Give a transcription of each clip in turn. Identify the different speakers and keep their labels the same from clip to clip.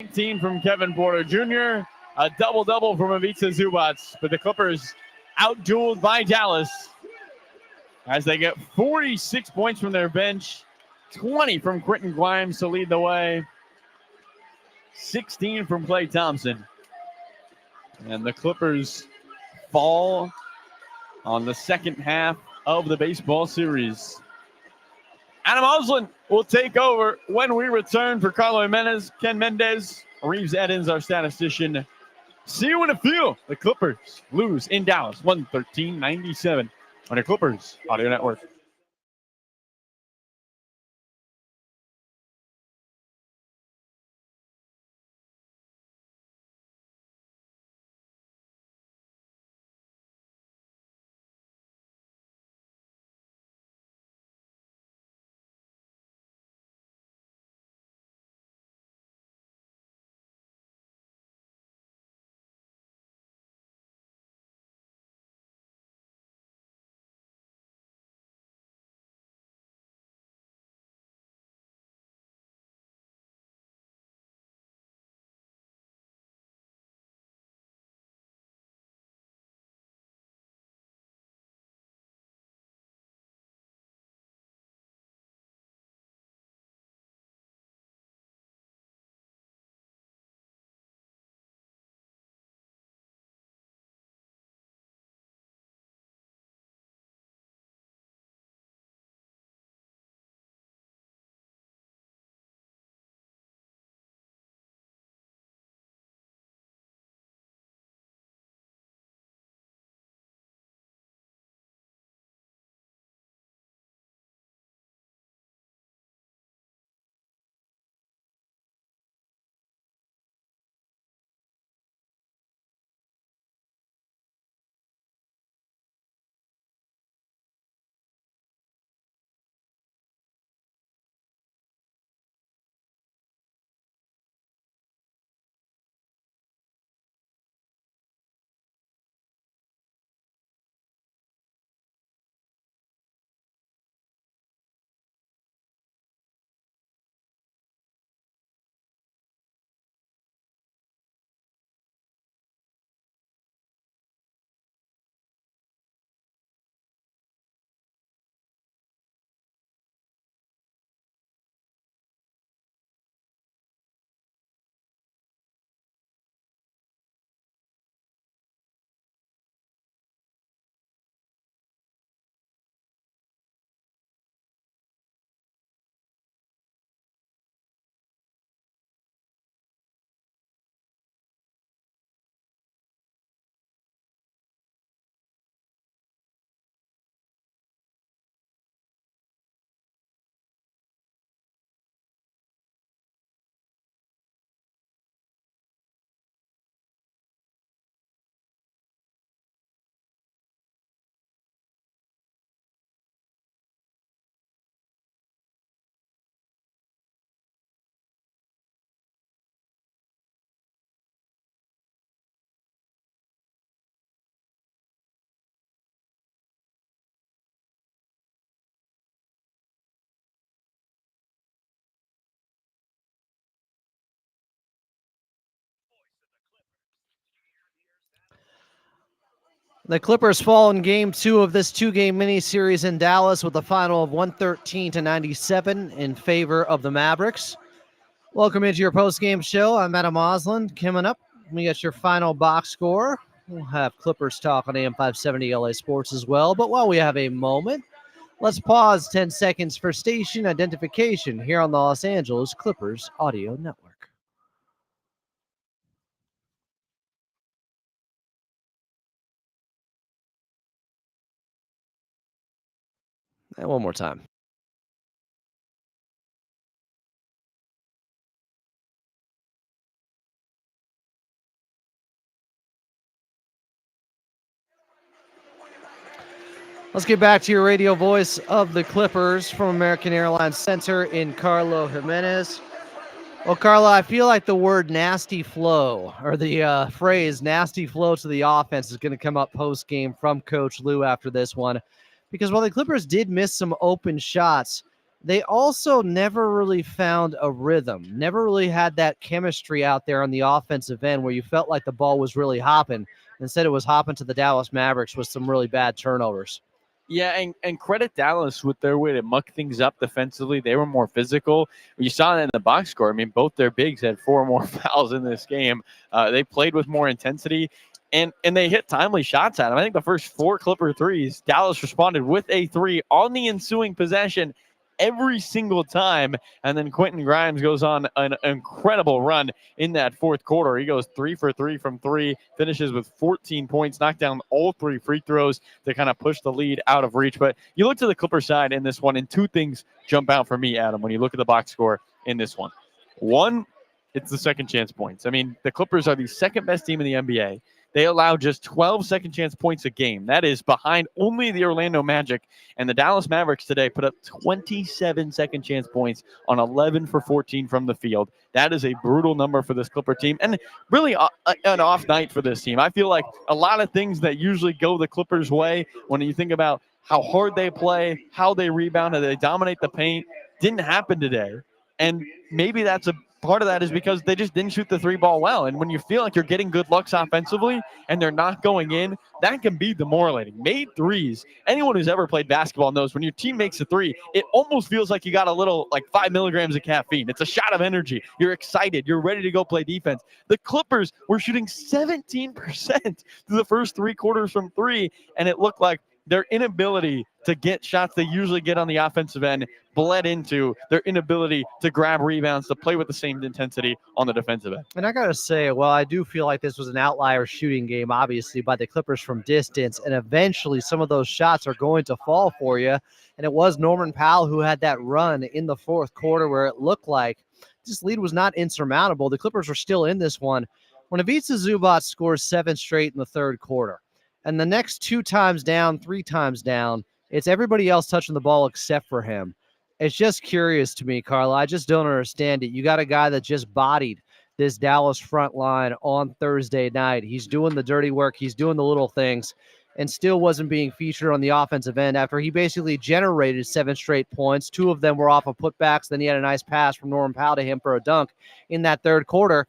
Speaker 1: 19 from Kevin Porter Jr., a double-double from Ivica Zubac, but the Clippers outdueled by Dallas as they get 46 points from their bench, 20 from Quentin Grimes to lead the way, 16 from Klay Thompson. And the Clippers fall on the second half of the baseball series. Adam Oslin will take over when we return for Carlo Jimenez, Ken Mendez, Reeves Edens, our statistician. See you in a few. The Clippers lose in Dallas, 113-97 on your Clippers Audio Network.
Speaker 2: The Clippers fall in Game 2 of this two-game mini-series in Dallas with a final of 113-97 in favor of the Mavericks. Welcome into your post-game show. I'm Adam Oslin. Coming up, we got your final box score. We'll have Clippers talk on AM 570 LA Sports as well. But while we have a moment, let's pause 10 seconds for station identification here on the Los Angeles Clippers Audio Network. And one more time. Let's get back to your radio voice of the Clippers from American Airlines Center in Carlo Jimenez. Well, Carlo, I feel like the word nasty flow or the phrase nasty flow to the offense is going to come up post-game from Coach Lue after this one. Because while the Clippers did miss some open shots, they also never really found a rhythm, never really had that chemistry out there on the offensive end where you felt like the ball was really hopping. Instead, it was hopping to the Dallas Mavericks with some really bad turnovers.
Speaker 1: Yeah, and credit Dallas with their way to muck things up defensively. They were more physical. You saw that in the box score. I mean, both their bigs had 4 more fouls in this game. They played with more intensity, and they hit timely shots at them. I think the first 4 Clipper threes, Dallas responded with a 3 on the ensuing possession every single time. And then Quentin Grimes goes on an incredible run in that fourth quarter. He goes 3 for 3 from 3, finishes with 14 points, knocked down all 3 free throws to kind of push the lead out of reach. But you look to the Clipper side in this one, and 2 things jump out for me, Adam, when you look at the box score in this one. One, it's the second chance points. I mean, the Clippers are the second best team in the NBA. They allow just 12 second chance points a game. That is behind only the Orlando Magic. And the Dallas Mavericks today put up 27 second chance points on 11 for 14 from the field. That is a brutal number for this Clipper team, and really an off night for this team. I feel like a lot of things that usually go the Clippers' way when you think about how hard they play, how they rebound, how they dominate the paint, didn't happen today. And maybe that's a part of that is because they just didn't shoot the 3 ball well. And when you feel like you're getting good looks offensively and they're not going in, that can be demoralizing. Made threes, anyone who's ever played basketball knows when your team makes a 3, it almost feels like you got a little, like 5 milligrams of caffeine. It's a shot of energy. You're excited. You're ready to go play defense. The Clippers were shooting 17% through the first 3 quarters from 3, and it looked like their inability to get shots they usually get on the offensive end bled into their inability to grab rebounds, to play with the same intensity on the defensive end.
Speaker 2: And I got to say, well, I do feel like this was an outlier shooting game, obviously, by the Clippers from distance. And eventually some of those shots are going to fall for you. And it was Norman Powell who had that run in the fourth quarter where it looked like this lead was not insurmountable. The Clippers were still in this one when Ivica Zubac scores 7 straight in the third quarter. And the next 2 times down, 3 times down, it's everybody else touching the ball except for him. It's just curious to me, Carla. I just don't understand it. You got a guy that just bodied this Dallas front line on Thursday night. He's doing the dirty work. He's doing the little things and still wasn't being featured on the offensive end after he basically generated 7 straight points. 2 of them were off of putbacks. Then he had a nice pass from Norman Powell to him for a dunk in that third quarter.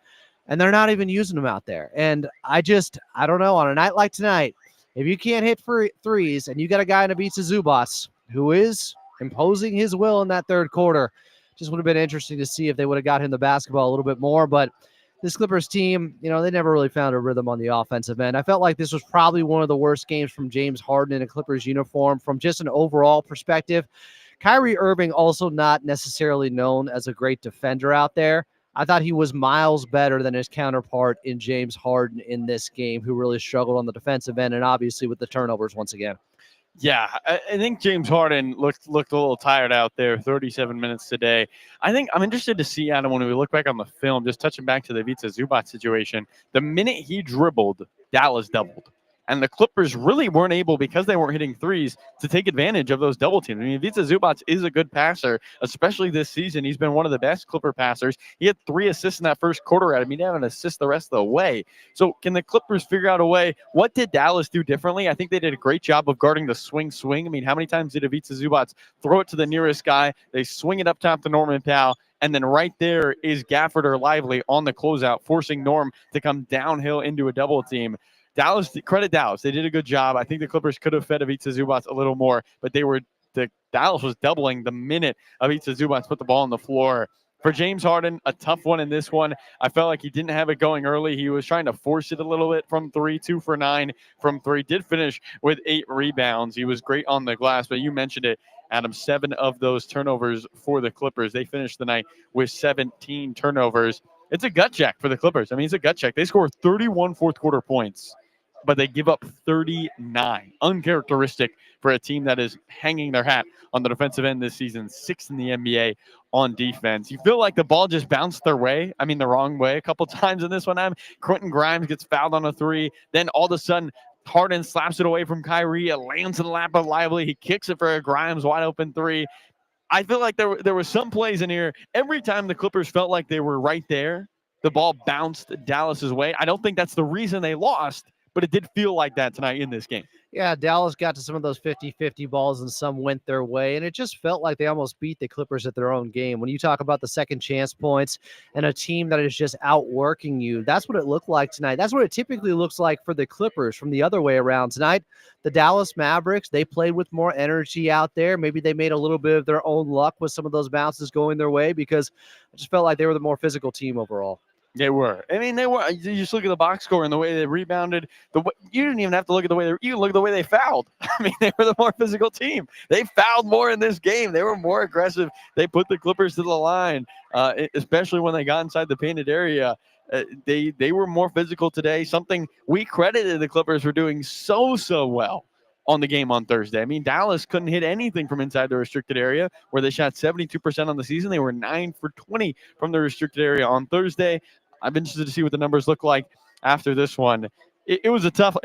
Speaker 2: And they're not even using him out there. And I don't know. On a night like tonight, if you can't hit for threes and you got a guy in Ivica Zubac who is imposing his will in that third quarter, just would have been interesting to see if they would have got him the basketball a little bit more. But this Clippers team, they never really found a rhythm on the offensive end. I felt like this was probably one of the worst games from James Harden in a Clippers uniform from just an overall perspective. Kyrie Irving also not necessarily known as a great defender out there. I thought he was miles better than his counterpart in James Harden in this game, who really struggled on the defensive end and obviously with the turnovers once again.
Speaker 1: Yeah, I think James Harden looked a little tired out there, 37 minutes today. I think I'm interested to see, Adam, when we look back on the film, just touching back to the Ivica Zubac situation, the minute he dribbled, Dallas doubled. And the Clippers really weren't able, because they weren't hitting threes, to take advantage of those double teams. I mean, Ivica Zubac is a good passer, especially this season. He's been one of the best Clipper passers. He had 3 assists in that first quarter at him. He didn't have an assist the rest of the way. So can the Clippers figure out a way? What did Dallas do differently? I think they did a great job of guarding the swing. I mean, how many times did Ivica Zubac throw it to the nearest guy? They swing it up top to Norman Powell. And then right there is Gafford or Lively on the closeout, forcing Norm to come downhill into a double team. Credit Dallas. They did a good job. I think the Clippers could have fed Ivica Zubac a little more, but Dallas was doubling the minute Ivica Zubac put the ball on the floor. For James Harden, a tough one in this one. I felt like he didn't have it going early. He was trying to force it a little bit from 3, 2 for 9 from 3. Did finish with 8 rebounds. He was great on the glass, but you mentioned it, Adam, 7 of those turnovers for the Clippers. They finished the night with 17 turnovers. It's a gut check for the Clippers. I mean, it's a gut check. They scored 31 fourth quarter points, but they give up 39. Uncharacteristic for a team that is hanging their hat on the defensive end this season, 6th in the NBA on defense. You feel like the ball just bounced their way. I mean, the wrong way a couple times in this one. Quentin Grimes gets fouled on a 3. Then all of a sudden, Harden slaps it away from Kyrie. It lands in the lap of Lively. He kicks it for a Grimes wide open 3. I feel like there were some plays in here. Every time the Clippers felt like they were right there, the ball bounced Dallas's way. I don't think that's the reason they lost, but it did feel like that tonight in this game.
Speaker 2: Yeah, Dallas got to some of those 50-50 balls and some went their way, and it just felt like they almost beat the Clippers at their own game. When you talk about the second chance points and a team that is just outworking you, that's what it looked like tonight. That's what it typically looks like for the Clippers from the other way around. Tonight, the Dallas Mavericks, they played with more energy out there. Maybe they made a little bit of their own luck with some of those bounces going their way because I just felt like they were the more physical team overall.
Speaker 1: They were. I mean, they were. You just look at the box score and the way they rebounded. You didn't even have to look at the way you look at the way they fouled. I mean, they were the more physical team. They fouled more in this game. They were more aggressive. They put the Clippers to the line, especially when they got inside the painted area. They were more physical today. Something we credited the Clippers for doing so well on the game on Thursday. I mean, Dallas couldn't hit anything from inside the restricted area, where they shot 72% on the season. They were 9 for 20 from the restricted area on Thursday. I'm interested to see what the numbers look like after this one. It was a tough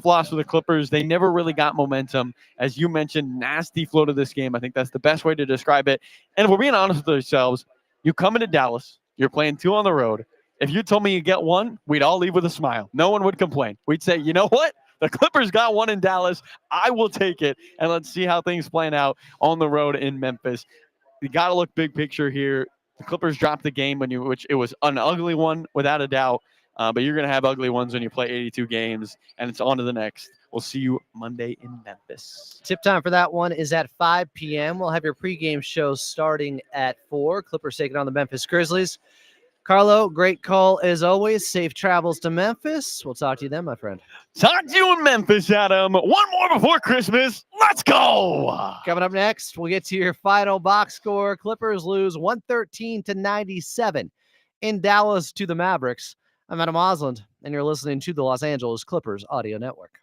Speaker 1: loss for the Clippers. They never really got momentum. As you mentioned, nasty flow to this game. I think that's the best way to describe it. And if we're being honest with ourselves, you come into Dallas, you're playing 2 on the road. If you told me you get 1, we'd all leave with a smile. No one would complain. We'd say, you know what? The Clippers got 1 in Dallas. I will take it. And let's see how things plan out on the road in Memphis. You got to look big picture here. The Clippers dropped the game which it was an ugly one without a doubt. But you're going to have ugly ones when you play 82 games, and it's on to the next. We'll see you Monday in Memphis.
Speaker 2: Tip time for that one is at 5 p.m. We'll have your pregame show starting at 4. Clippers taking on the Memphis Grizzlies. Carlo, great call as always. Safe travels to Memphis. We'll talk to you then, my friend.
Speaker 1: Talk to you in Memphis, Adam. One more before Christmas. Let's go.
Speaker 2: Coming up next, we'll get to your final box score. Clippers lose 113-97 in Dallas to the Mavericks. I'm Adam Osland, and you're listening to the Los Angeles Clippers Audio Network.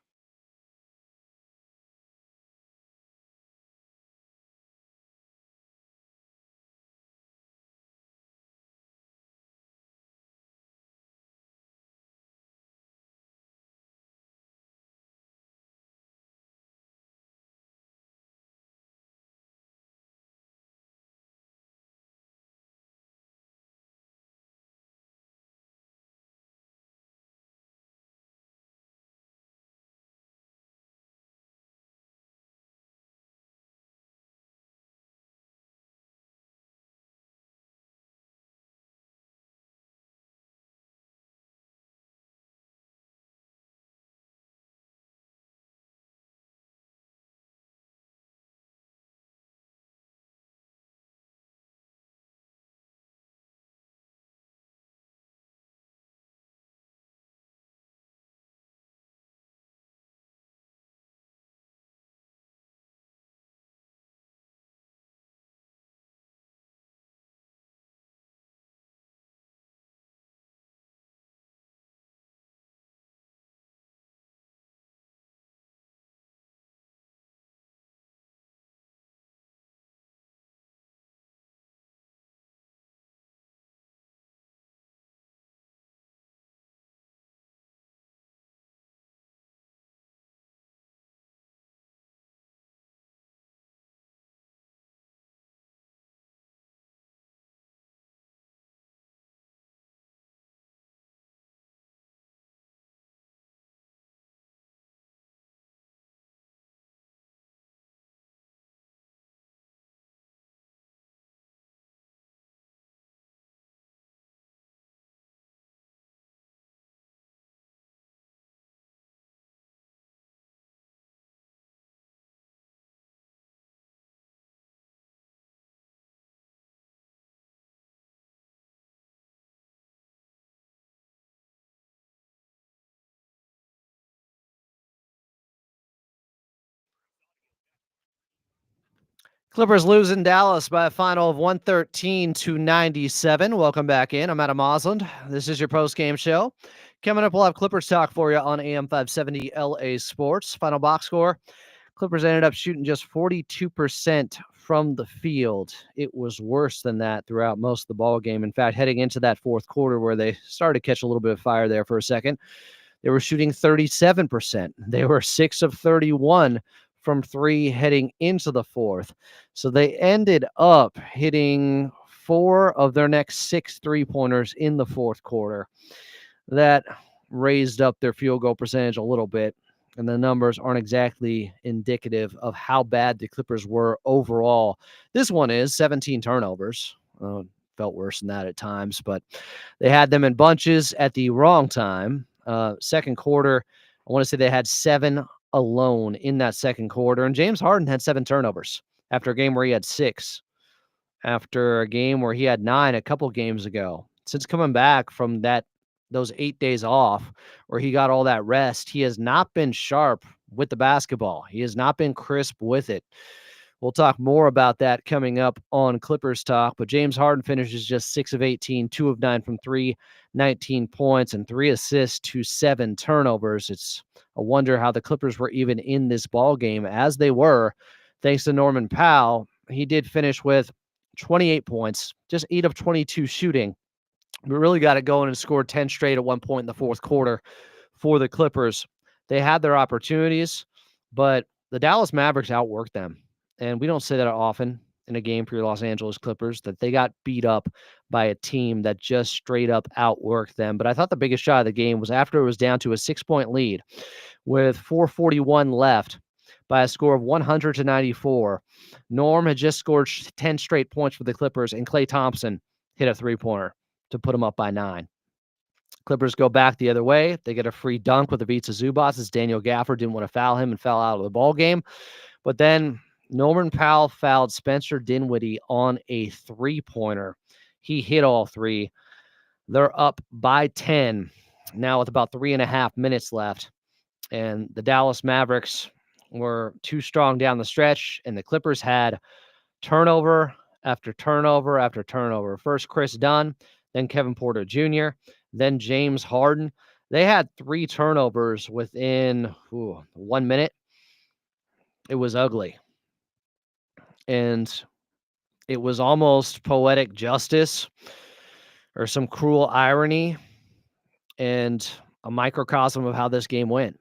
Speaker 2: Clippers lose in Dallas by a final of 113-97. Welcome back in. I'm Adam Osland. This is your post-game show. Coming up, we'll have Clippers talk for you on AM 570 LA Sports. Final box score, Clippers ended up shooting just 42% from the field. It was worse than that throughout most of the ball game. In fact, heading into that fourth quarter where they started to catch a little bit of fire there for a second, they were shooting 37%. They were 6 of 31 from 3 heading into the fourth. So they ended up hitting 4 of their next 6 3-pointers in the fourth quarter. That raised up their field goal percentage a little bit, and the numbers aren't exactly indicative of how bad the Clippers were overall. This one is 17 turnovers. Felt worse than that at times, but they had them in bunches at the wrong time. Second quarter, I want to say they had 7 alone in that second quarter, and James Harden had 7 turnovers after a game where he had 6, after a game where he had 9 a couple games ago. Since coming back from those 8 days off where he got all that rest, he has not been sharp with the basketball. He has not been crisp with it. We'll talk more about that coming up on Clippers Talk, but James Harden finishes just 6 of 18, 2 of 9 from 3, 19 points and 3 assists to 7 turnovers. It's a wonder how the Clippers were even in this ball game, as they were, thanks to Norman Powell. He did finish with 28 points, just 8 of 22 shooting. We really got it going and scored 10 straight at one point in the fourth quarter for the Clippers. They had their opportunities, but the Dallas Mavericks outworked them. And we don't say that often in a game for your Los Angeles Clippers, that they got beat up by a team that just straight up outworked them. But I thought the biggest shot of the game was after it was down to a 6-point lead with 4:41 left by a score of 100-94. Norm had just scored 10 straight points for the Clippers, and Klay Thompson hit a three-pointer to put them up by 9. Clippers go back the other way. They get a free dunk with Ivica Zubac as Daniel Gafford didn't want to foul him and fell out of the ball game. But then Norman Powell fouled Spencer Dinwiddie on a three-pointer. He hit all 3. They're up by 10 now with about 3.5 minutes left. And the Dallas Mavericks were too strong down the stretch, and the Clippers had turnover after turnover after turnover. First Chris Dunn, then Kevin Porter Jr., then James Harden. They had 3 turnovers within 1 minute. It was ugly. And it was almost poetic justice or some cruel irony and a microcosm of how this game went.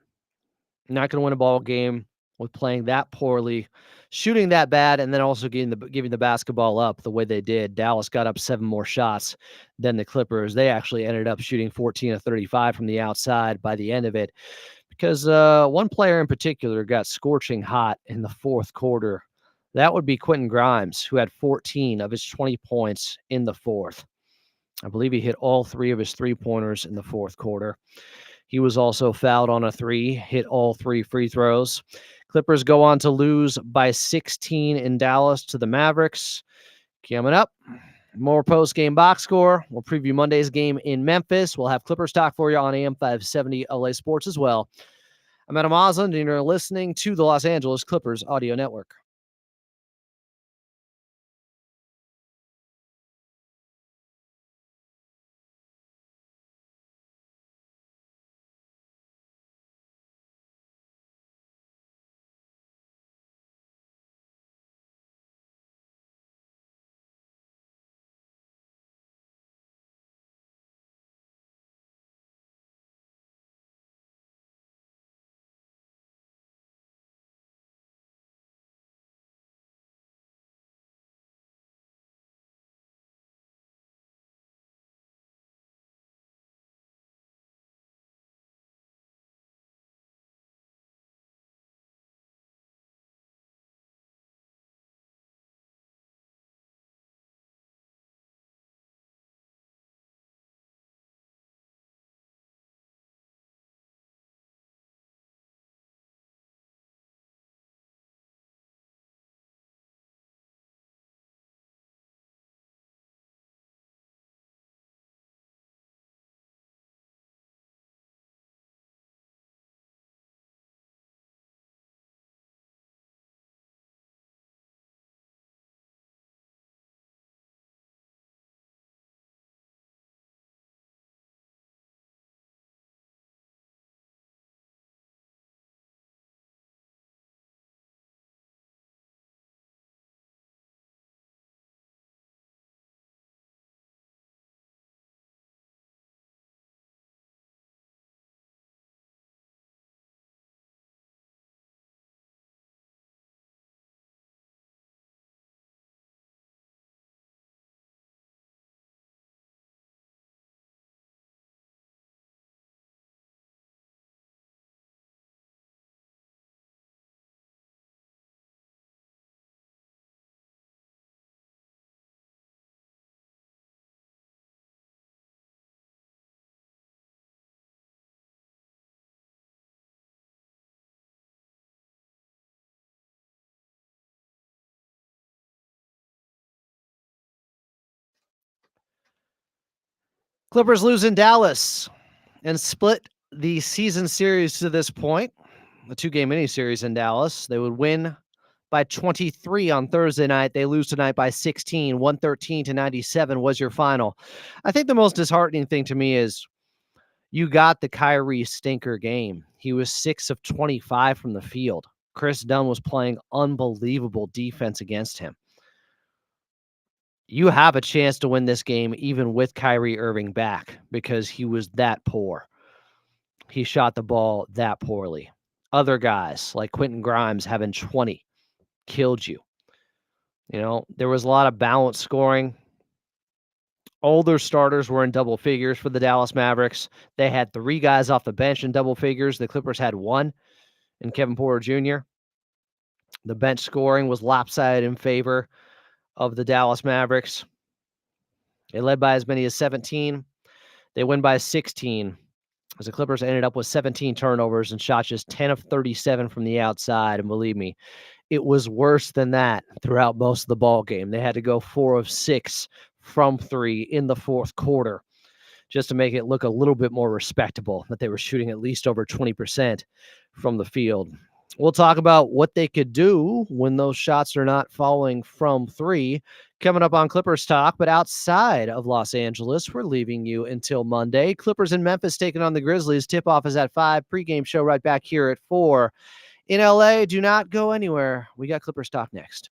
Speaker 2: You're not going to win a ball game with playing that poorly, shooting that bad, and then also giving the basketball up the way they did. Dallas got up 7 more shots than the Clippers. They actually ended up shooting 14 of 35 from the outside by the end of it, because one player in particular got scorching hot in the fourth quarter. That would be Quentin Grimes, who had 14 of his 20 points in the fourth. I believe he hit all 3 of his three-pointers in the fourth quarter. He was also fouled on a 3, hit all 3 free throws. Clippers go on to lose by 16 in Dallas to the Mavericks. Coming up, more post-game box score. We'll preview Monday's game in Memphis. We'll have Clippers talk for you on AM 570 LA Sports as well. I'm Adam Osland, and you're listening to the Los Angeles Clippers Audio Network. Clippers lose in Dallas and split the season series to this point. A 2-game mini series in Dallas. They would win by 23 on Thursday night. They lose tonight by 16. 113-97 was your final. I think the most disheartening thing to me is you got the Kyrie stinker game. He was 6 of 25 from the field. Chris Dunn was playing unbelievable defense against him. You have a chance to win this game even with Kyrie Irving back because he was that poor. He shot the ball that poorly. Other guys like Quentin Grimes having 20 killed you. There was a lot of balanced scoring. All their starters were in double figures for the Dallas Mavericks. They had 3 guys off the bench in double figures. The Clippers had 1 in Kevin Porter Jr. The bench scoring was lopsided in favor of the Dallas Mavericks. They led by as many as 17. They win by 16 as the Clippers ended up with 17 turnovers and shot just 10 of 37 from the outside. And believe me, it was worse than that throughout most of the ball game. They had to go 4 of 6 from 3 in the fourth quarter just to make it look a little bit more respectable that they were shooting at least over 20% from the field. We'll talk about what they could do when those shots are not falling from 3 coming up on Clippers Talk. But outside of Los Angeles, we're leaving you until Monday. Clippers in Memphis taking on the Grizzlies. Tip-off is at 5. Pre-game show right back here at 4. In LA, do not go anywhere. We got Clippers Talk next.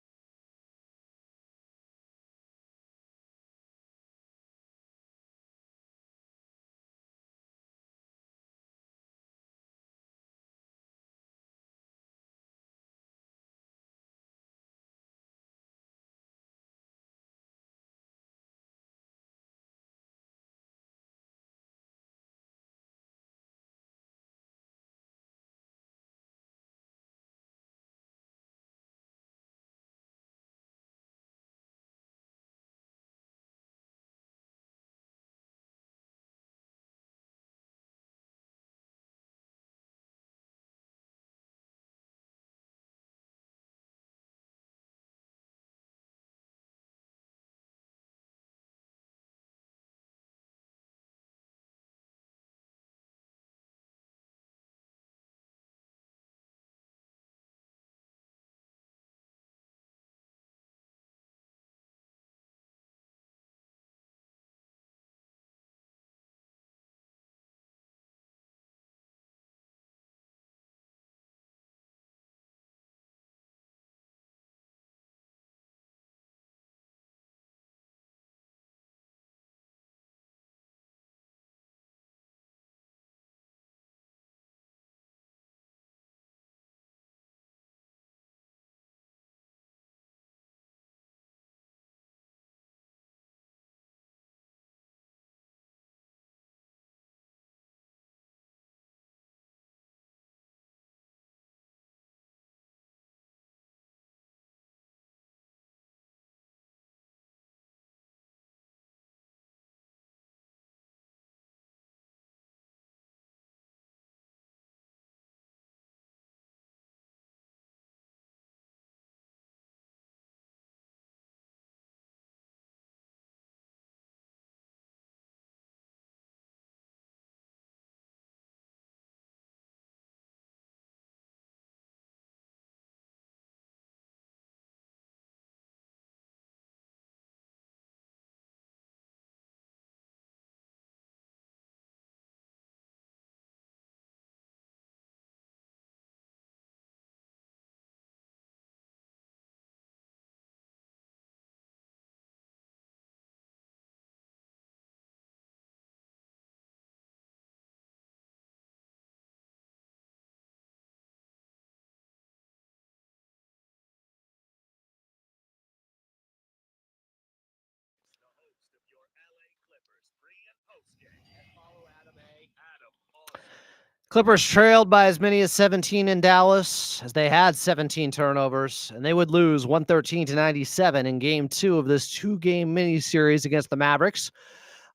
Speaker 2: Clippers trailed by as many as 17 in Dallas as they had 17 turnovers, and they would lose 113-97 in Game 2 of this 2-game mini series against the Mavericks.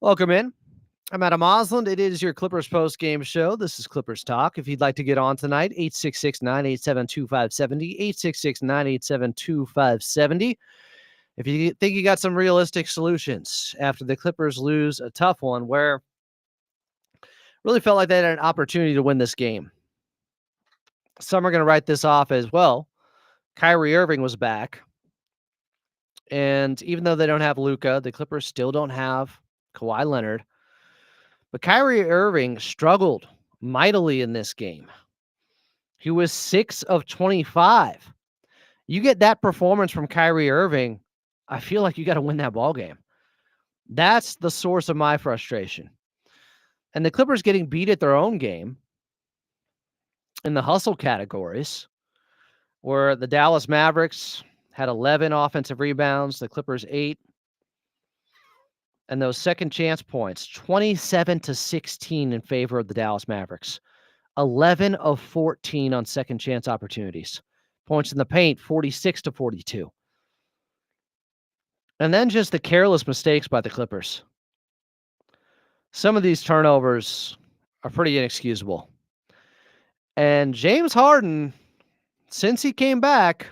Speaker 2: Welcome in. I'm Adam Osland. It is your Clippers post-game show. This is Clippers Talk. If you'd like to get on tonight, 866-987-2570, 866-987-2570. if you think you got some realistic solutions after the Clippers lose a tough one where really felt like they had an opportunity to win this game. Some are going to write this off as well. Kyrie Irving was back. And even though they don't have Luka, the Clippers still don't have Kawhi Leonard. But Kyrie Irving struggled mightily in this game. He was 6 of 25. You get that performance from Kyrie Irving, I feel like you got to win that ball game. That's the source of my frustration. And the Clippers getting beat at their own game in the hustle categories, where the Dallas Mavericks had 11 offensive rebounds, the Clippers 8. And those second chance points, 27-16 in favor of the Dallas Mavericks. 11 of 14 on second chance opportunities. Points in the paint, 46-42. And then just the careless mistakes by the Clippers. Some of these turnovers are pretty inexcusable. And James Harden, since he came back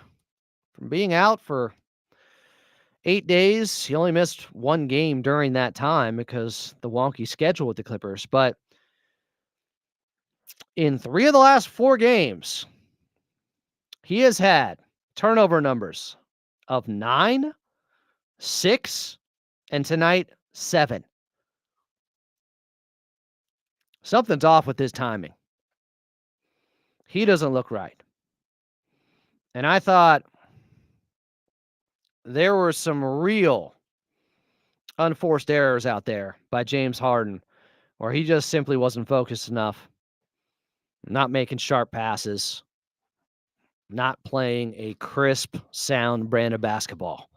Speaker 2: from being out for 8 days, he only missed one game during that time because the wonky schedule with the Clippers. But in 3 of the last 4 games, he has had turnover numbers of 9, 6, and tonight 7. Something's off with his timing. He doesn't look right. And I thought there were some real unforced errors out there by James Harden, where he just simply wasn't focused enough, not making sharp passes, not playing a crisp, sound brand of basketball.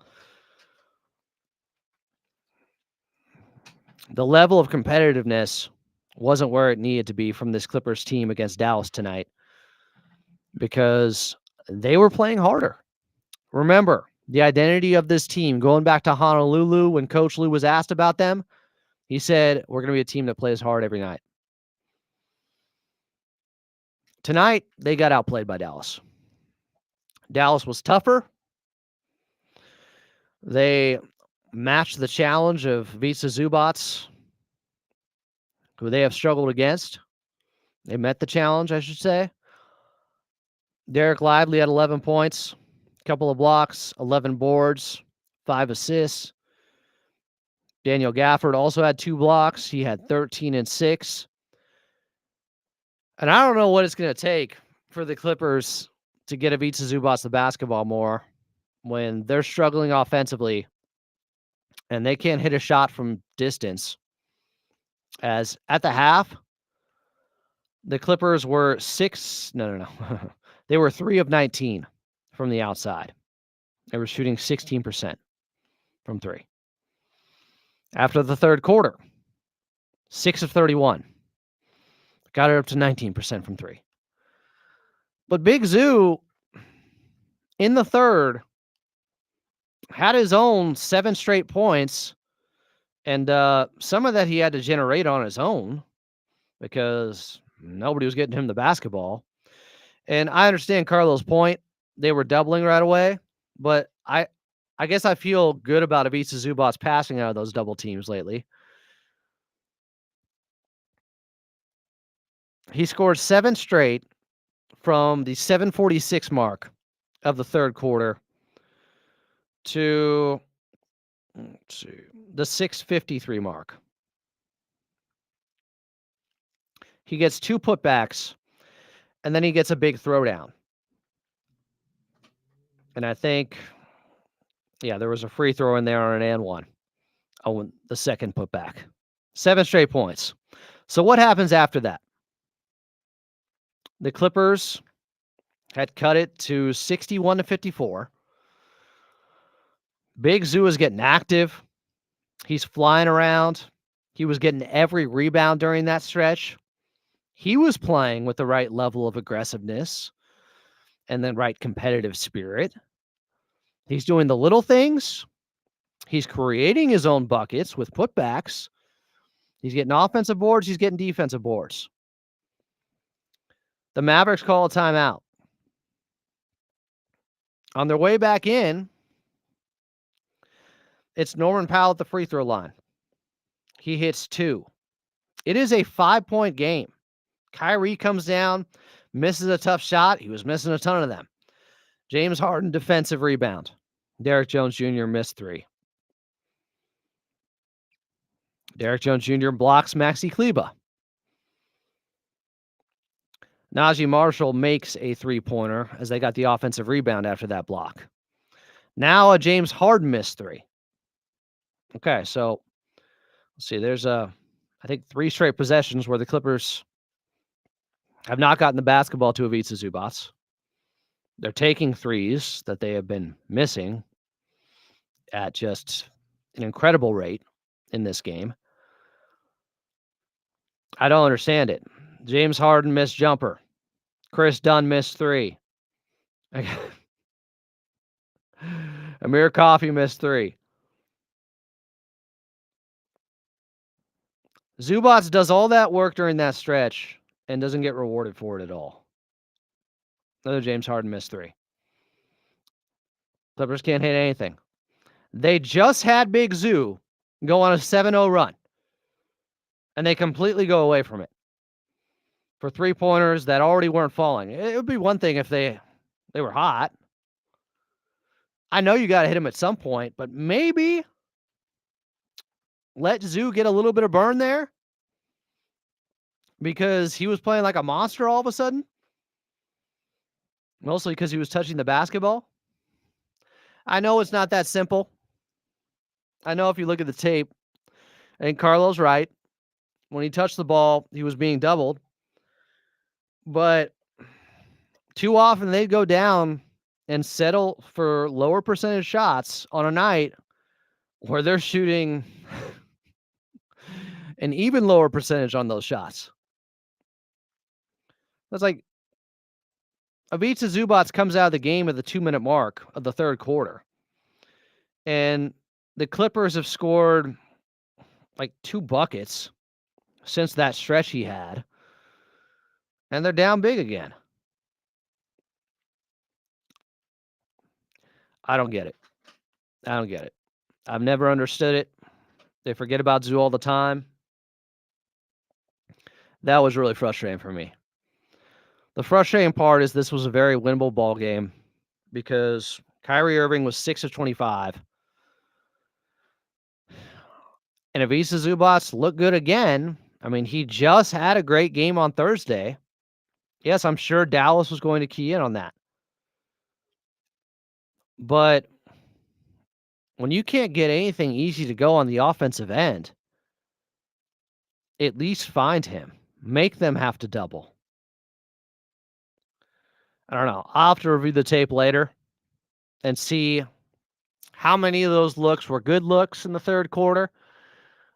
Speaker 2: The level of competitiveness wasn't where it needed to be from this Clippers team against Dallas tonight because they were playing harder. Remember, the identity of this team, going back to Honolulu when Coach Lue was asked about them, he said, we're going to be a team that plays hard every night. Tonight, they got outplayed by Dallas. Dallas was tougher. They matched the challenge of Ivica Zubac, who they have struggled against. They met the challenge, I should say. Derek Lively had 11 points, a couple of blocks, 11 boards, 5 assists. Daniel Gafford also had 2 blocks. He had 13 and 6. And I don't know what it's going to take for the Clippers to get Ivica Zubac the basketball more when they're struggling offensively and they can't hit a shot from distance. As at the half, the Clippers were they were 3 of 19 from the outside. They were shooting 16% from 3. After the third quarter, 6 of 31. Got it up to 19% from 3. But Big Zoo, in the third, had his own 7 straight points. And some of that he had to generate on his own because nobody was getting him the basketball. And I understand Carlo's point. They were doubling right away. But I guess I feel good about Ivica Zubac passing out of those double teams lately. He scored 7 straight from the 7:46 mark of the third quarter to the 6:53 mark. He gets 2 putbacks, and then he gets a big throwdown. And I think, there was a free throw in there on an and one. Oh, the second putback. 7 straight points. So what happens after that? The Clippers had cut it to 61-54. Big Zoo is getting active. He's flying around. He was getting every rebound during that stretch. He was playing with the right level of aggressiveness and the right competitive spirit. He's doing the little things. He's creating his own buckets with putbacks. He's getting offensive boards. He's getting defensive boards. The Mavericks call a timeout. On their way back in, It's Norman Powell at the free throw line. He hits 2. It is a 5-point game. Kyrie comes down, misses a tough shot. He was missing a ton of them. James Harden, defensive rebound. Derek Jones Jr. missed 3. Derek Jones Jr. blocks Maxi Kleba. Najee Marshall makes a 3-pointer as they got the offensive rebound after that block. Now a James Harden missed 3. Okay, so let's see. There's I think 3 straight possessions where the Clippers have not gotten the basketball to Ivica Zubac. They're taking threes that they have been missing at just an incredible rate in this game. I don't understand it. James Harden missed jumper. Chris Dunn missed 3. Amir Coffey missed 3. Zubac does all that work during that stretch and doesn't get rewarded for it at all. Another James Harden missed 3. Clippers can't hit anything. They just had Big Zoo go on a 7-0 run, and they completely go away from it for 3-pointers that already weren't falling. It would be one thing if they were hot. I know you got to hit him at some point, but maybe let Zoo get a little bit of burn there because he was playing like a monster all of a sudden, mostly because he was touching the basketball. I know it's not that simple. I know if you look at the tape, I think Carlo's right. When he touched the ball, he was being doubled. But too often they'd go down and settle for lower percentage shots on a night where they're shooting an even lower percentage on those shots. That's like Ivica Zubac comes out of the game at the 2-minute mark of the third quarter. And the Clippers have scored like 2 buckets since that stretch he had. And they're down big again. I don't get it. I've never understood it. They forget about Zoo all the time. That was really frustrating for me. The frustrating part is this was a very winnable ball game because Kyrie Irving was 6 of 25. And Ivica Zubac looked good again. I mean, he just had a great game on Thursday. Yes, I'm sure Dallas was going to key in on that. But when you can't get anything easy to go on the offensive end, at least find him. Make them have to double. I don't know. I'll have to review the tape later and see how many of those looks were good looks in the third quarter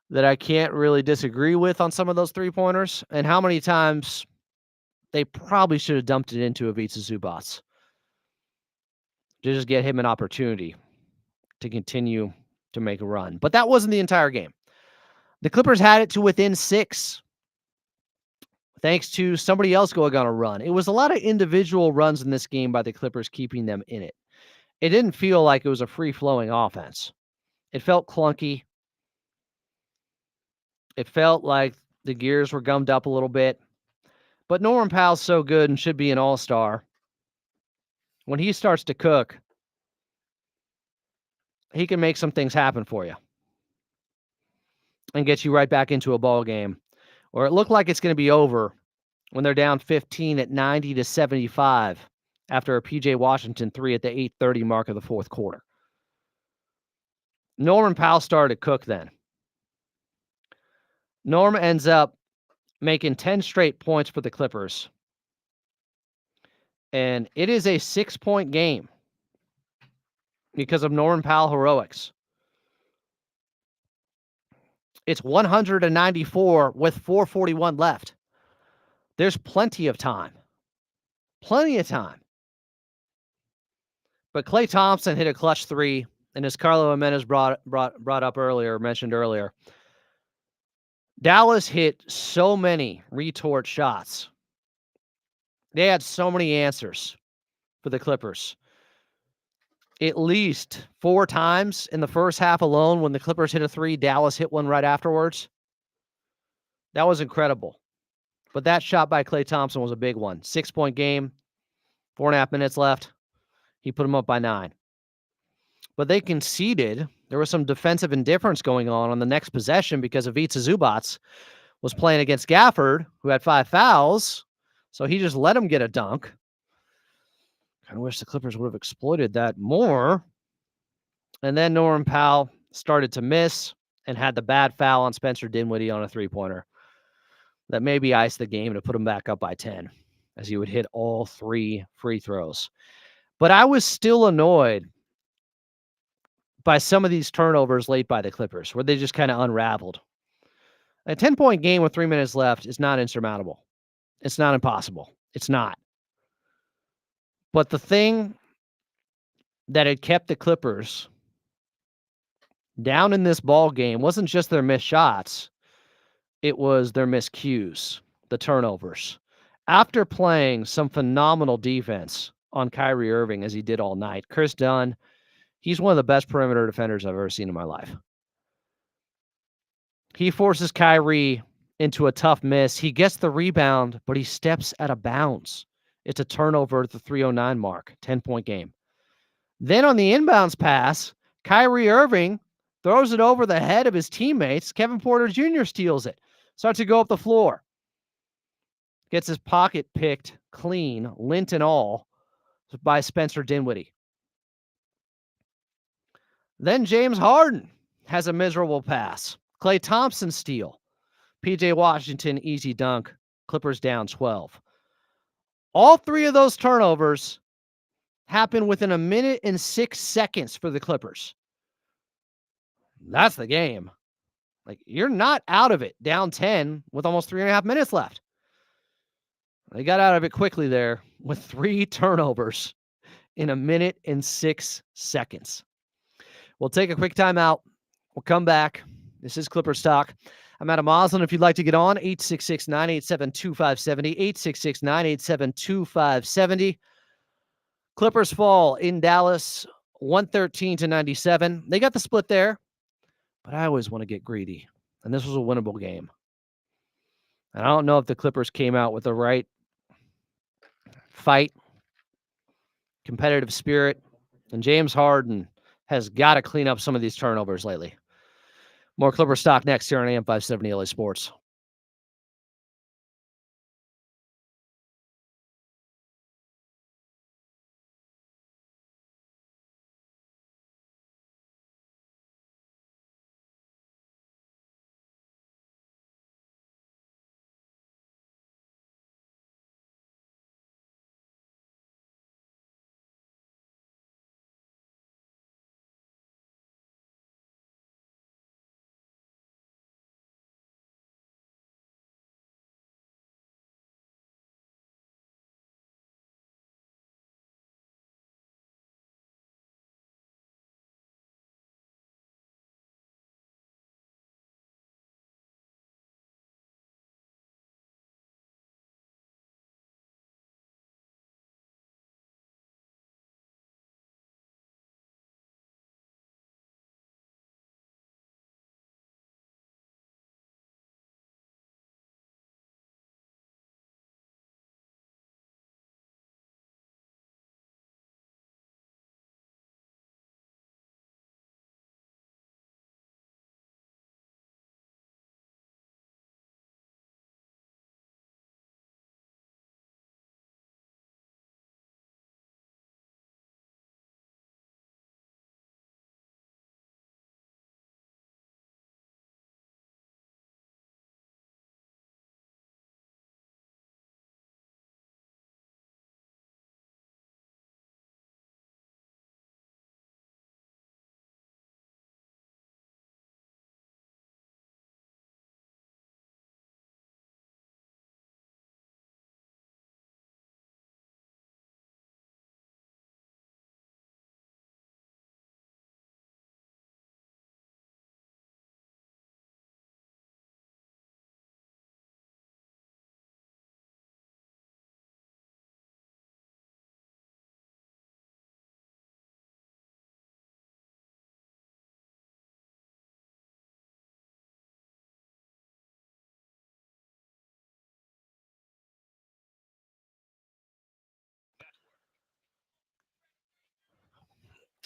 Speaker 2: that I can't really disagree with on some of those 3-pointers, and how many times they probably should have dumped it into Ivica Zubac to just get him an opportunity to continue to make a run. But that wasn't the entire game. The Clippers had it to within 6, thanks to somebody else going on a run. It was a lot of individual runs in this game by the Clippers, keeping them in it. It didn't feel like it was a free-flowing offense. It felt clunky. It felt like the gears were gummed up a little bit. But Norman Powell's so good and should be an all-star. When he starts to cook, he can make some things happen for you and get you right back into a ball game. Or it looked like it's going to be over when they're down 15 at 90-75 after a PJ Washington 3 at the 8:30 mark of the fourth quarter. Norman Powell started to cook then. Norm ends up making 10 straight points for the Clippers. And it is a 6-point game because of Norman Powell heroics. It's 194 with 4:41 left. There's plenty of time. Plenty of time. But Klay Thompson hit a clutch 3, and as Carlo Jimenez brought up earlier, mentioned earlier, Dallas hit so many retort shots. They had so many answers for the Clippers. at least 4 times in the first half alone. When the Clippers hit a 3, Dallas hit one right afterwards. That was incredible. But that shot by Klay Thompson was a big one. 6-point game, 4.5 minutes left. He put them up by 9. But they conceded. There was some defensive indifference going on the next possession because Ivica Zubac was playing against Gafford, who had 5 fouls. So he just let him get a dunk. Kind of wish the Clippers would have exploited that more. And then Norman Powell started to miss and had the bad foul on Spencer Dinwiddie on a 3-pointer that maybe iced the game to put him back up by 10, as he would hit all 3 free throws. But I was still annoyed by some of these turnovers late by the Clippers, where they just kind of unraveled. A 10-point game with 3 minutes left is not insurmountable. It's not impossible. It's not. But the thing that had kept the Clippers down in this ball game wasn't just their missed shots. It was their miscues, the turnovers. After playing some phenomenal defense on Kyrie Irving, as he did all night, Chris Dunn, he's one of the best perimeter defenders I've ever seen in my life. He forces Kyrie into a tough miss. He gets the rebound, but he steps out of bounds. It's a turnover at the 3:09 mark, 10-point game. Then on the inbounds pass, Kyrie Irving throws it over the head of his teammates. Kevin Porter Jr. steals it, starts to go up the floor. Gets his pocket picked clean, lint and all, by Spencer Dinwiddie. Then James Harden has a miserable pass. Klay Thompson steal. PJ Washington easy dunk. Clippers down 12. All 3 of those turnovers happen within a minute and 6 seconds for the Clippers. That's the game. Like, you're not out of it down 10 with almost 3.5 minutes left. They got out of it quickly there with 3 turnovers in a minute and 6 seconds. We'll take a quick timeout. We'll come back. This is Clippers Talk. I'm Adam Oslin. If you'd like to get on, 866-987-2570, 866-987-2570. Clippers fall in Dallas, 113-97. They got the split there, but I always want to get greedy, and this was a winnable game. And I don't know if the Clippers came out with the right fight, competitive spirit, and James Harden has got to clean up some of these turnovers lately. More Clippers Talk next here on AM 570 LA Sports.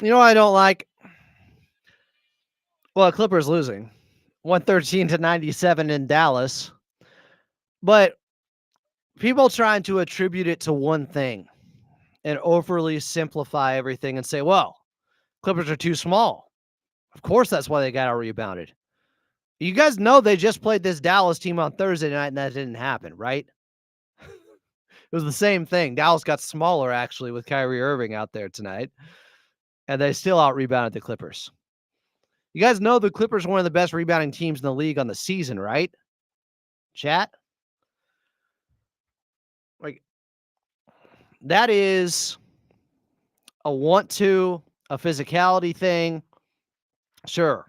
Speaker 2: You know what I don't like? Well, Clippers losing 113-97 in Dallas, but people trying to attribute it to one thing and overly simplify everything and say, well, Clippers are too small. Of course, that's why they got out rebounded. You guys know they just played this Dallas team on Thursday night and that didn't happen, right? It was the same thing. Dallas got smaller, actually, with Kyrie Irving out there tonight, and they still out-rebounded the Clippers. You guys know the Clippers are one of the best rebounding teams in the league on the season, right? Chat? Like, that is a want-to, a physicality thing. Sure.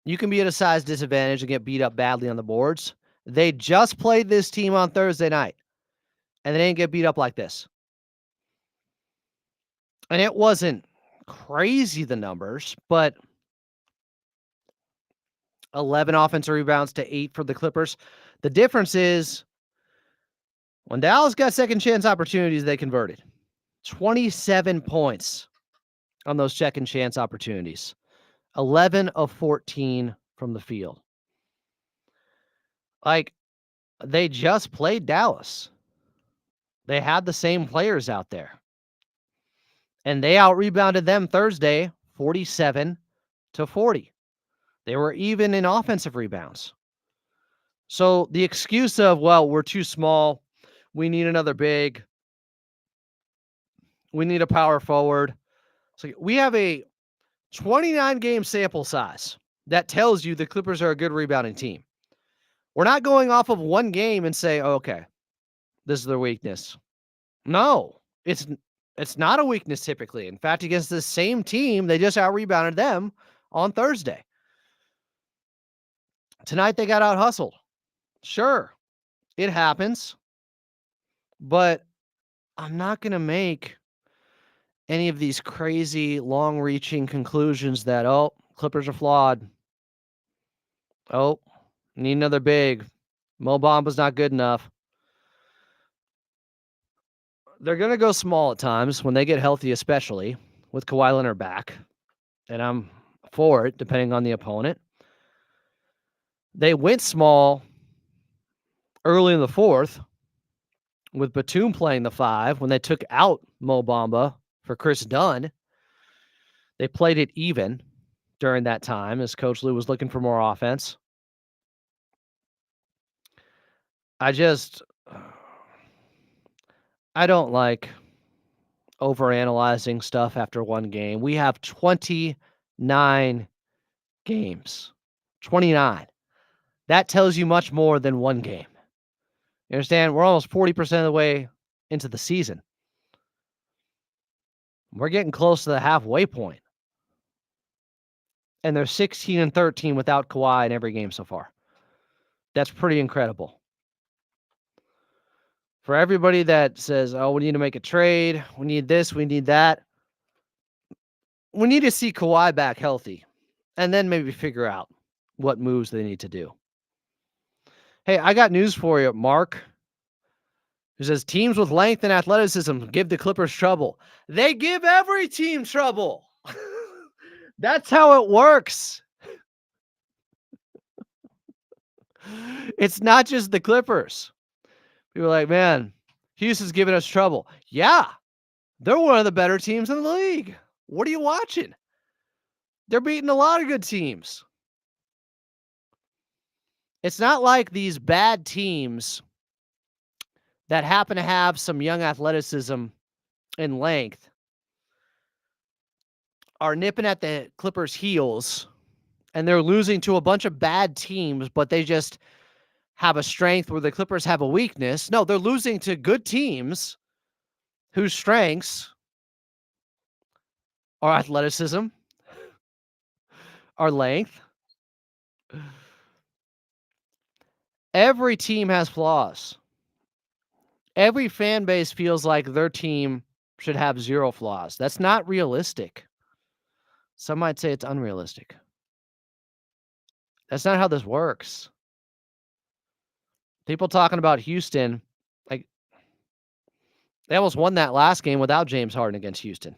Speaker 2: You can be at a size disadvantage and get beat up badly on the boards. They just played this team on Thursday night, and they didn't get beat up like this. And it wasn't crazy, the numbers, but 11 offensive rebounds to 8 for the Clippers. The difference is when Dallas got second chance opportunities, they converted. 27 points on those second chance opportunities. 11 of 14 from the field. Like, they just played Dallas. They had the same players out there. And they out-rebounded them Thursday 47-40. They were even in offensive rebounds. So the excuse of, well, we're too small, we need another big, we need a power forward. So we have a 29-game sample size that tells you the Clippers are a good rebounding team. We're not going off of one game and say, oh, okay, this is their weakness. No, it's not a weakness typically. In fact, against the same team, they just out-rebounded them on Thursday. Tonight, they got out-hustled. Sure, it happens. But I'm not going to make any of these crazy, long-reaching conclusions that, oh, Clippers are flawed. Oh, need another big. Mo Bamba's not good enough. They're going to go small at times when they get healthy, especially with Kawhi Leonard back. And I'm for it, depending on the opponent. They went small early in the fourth with Batum playing the 5 when they took out Mo Bamba for Chris Dunn. They played it even during that time as Coach Lue was looking for more offense. I don't like overanalyzing stuff after one game. We have 29 games. 29. That tells you much more than one game. You understand? We're almost 40% of the way into the season. We're getting close to the halfway point. And they're 16-13 without Kawhi in every game so far. That's pretty incredible. For everybody that says, oh, we need to make a trade, we need this, we need that, we need to see Kawhi back healthy and then maybe figure out what moves they need to do. Hey, I got news for you, Mark, who says teams with length and athleticism give the Clippers trouble. They give every team trouble. That's how it works. It's not just the Clippers. People are like, man, Houston's giving us trouble. Yeah, they're one of the better teams in the league. What are you watching? They're beating a lot of good teams. It's not like these bad teams that happen to have some young athleticism and length are nipping at the Clippers' heels and they're losing to a bunch of bad teams, but they just have a strength where the Clippers have a weakness. No, they're losing to good teams whose strengths are athleticism, are length. Every team has flaws. Every fan base feels like their team should have 0 flaws. That's not realistic. Some might say it's unrealistic. That's not how this works. People talking about Houston, like, they almost won that last game without James Harden against Houston.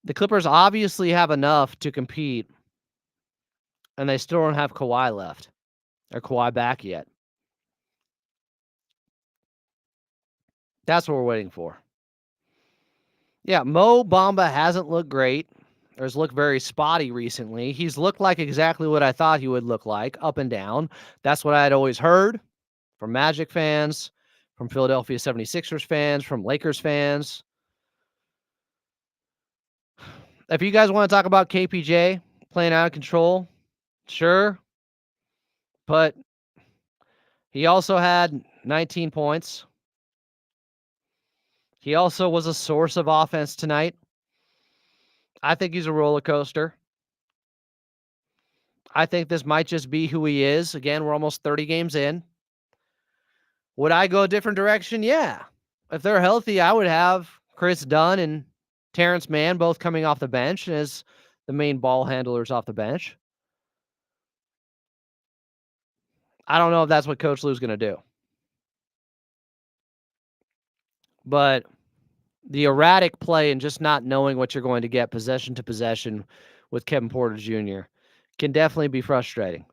Speaker 2: The Clippers obviously have enough to compete, and they still don't have Kawhi left or Kawhi back yet. That's what we're waiting for. Yeah, Mo Bamba hasn't looked great, or has looked very spotty recently. He's looked like exactly what I thought he would look like, up and down. That's what I had always heard from Magic fans, from Philadelphia 76ers fans, from Lakers fans. If you guys want to talk about KPJ playing out of control, sure. But he also had 19 points. He also was a source of offense tonight. I think he's a roller coaster. I think this might just be who he is. Again, we're almost 30 games in. Would I go a different direction? Yeah. If they're healthy, I would have Chris Dunn and Terrence Mann both coming off the bench as the main ball handlers off the bench. I don't know if that's what Coach Lou's going to do. But the erratic play and just not knowing what you're going to get possession to possession with Kevin Porter Jr. can definitely be frustrating.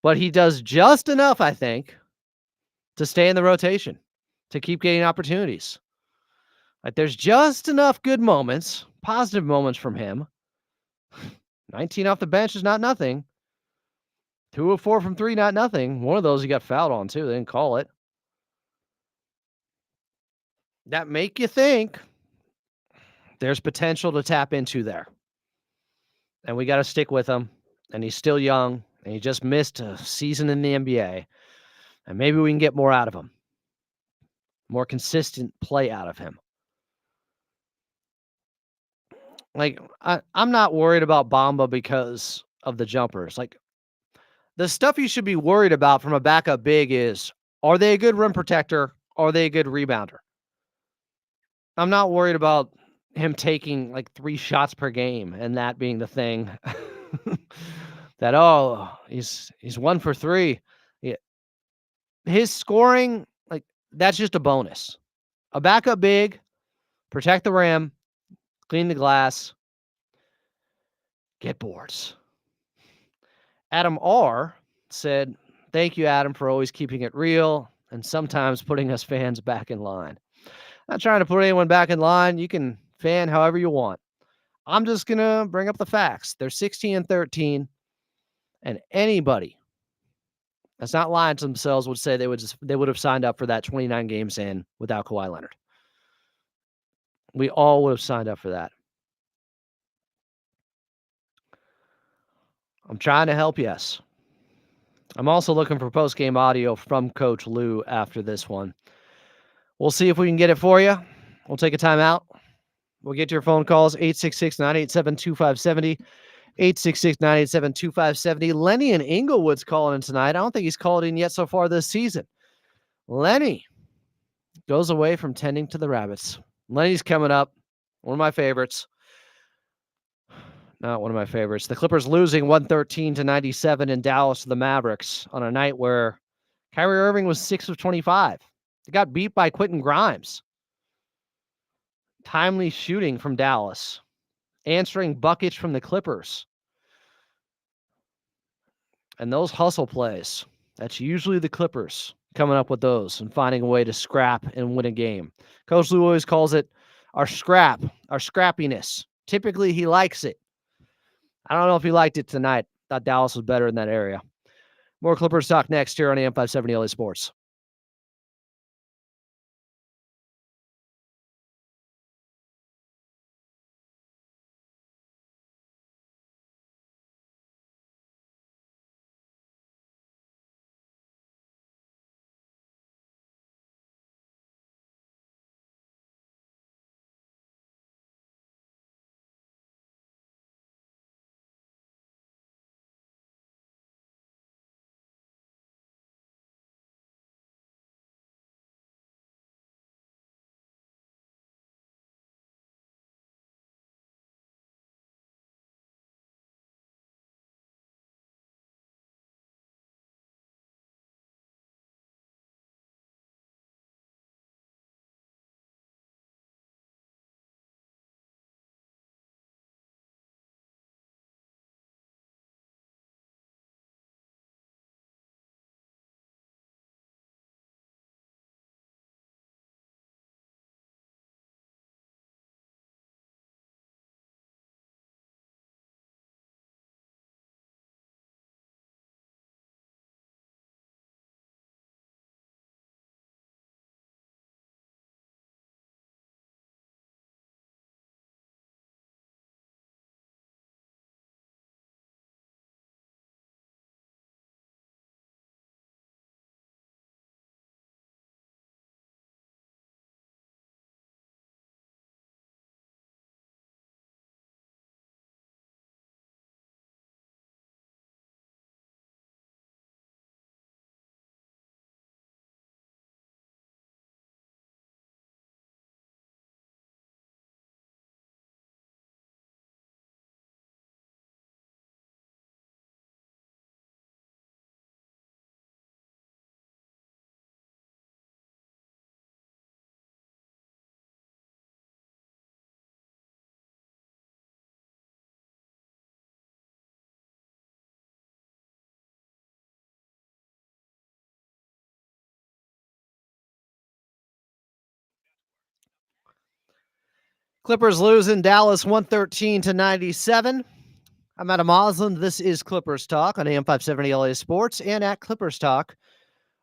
Speaker 2: But he does just enough, I think, to stay in the rotation, to keep getting opportunities. Like there's just enough good moments, positive moments from him. 19 off the bench is not nothing. 2 of 4 from 3, not nothing. One of those he got fouled on too. They didn't call it. That make you think there's potential to tap into there. And we got to stick with him. And he's still young. And he just missed a season in the NBA. And maybe we can get more out of him. More consistent play out of him. Like, I'm not worried about Bamba because of the jumpers. Like, the stuff you should be worried about from a backup big is, are they a good rim protector? Are they a good rebounder? I'm not worried about him taking like 3 shots per game and that being the thing. That, oh, he's 1 for 3. Yeah. His scoring, like, that's just a bonus. A backup big, protect the rim, clean the glass, get boards. Adam R. said, thank you, Adam, for always keeping it real and sometimes putting us fans back in line. Not trying to put anyone back in line. You can fan however you want. I'm just going to bring up the facts. They're 16-13, and anybody that's not lying to themselves would say they would have signed up for that 29 games in without Kawhi Leonard. We all would have signed up for that. I'm trying to help, yes. I'm also looking for post-game audio from Coach Lou after this one. We'll see if we can get it for you. We'll take a timeout. We'll get to your phone calls, 866-987-2570, 866-987-2570. Lenny in Inglewood's calling in tonight. I don't think he's called in yet so far this season. Lenny goes away from tending to the rabbits. Lenny's coming up. One of my favorites. Not one of my favorites. The Clippers losing 113-97 in Dallas to the Mavericks on a night where Kyrie Irving was 6 of 25. They got beat by Quentin Grimes. Timely shooting from Dallas. Answering buckets from the Clippers. And those hustle plays, that's usually the Clippers coming up with those and finding a way to scrap and win a game. Coach Lou always calls it our scrap, our scrappiness. Typically, he likes it. I don't know if he liked it tonight. Thought Dallas was better in that area. More Clippers talk next here on AM 570 LA Sports. Clippers lose in Dallas 113-97. I'm Adam Osland. This is Clippers Talk on AM 570 LA Sports and at Clippers Talk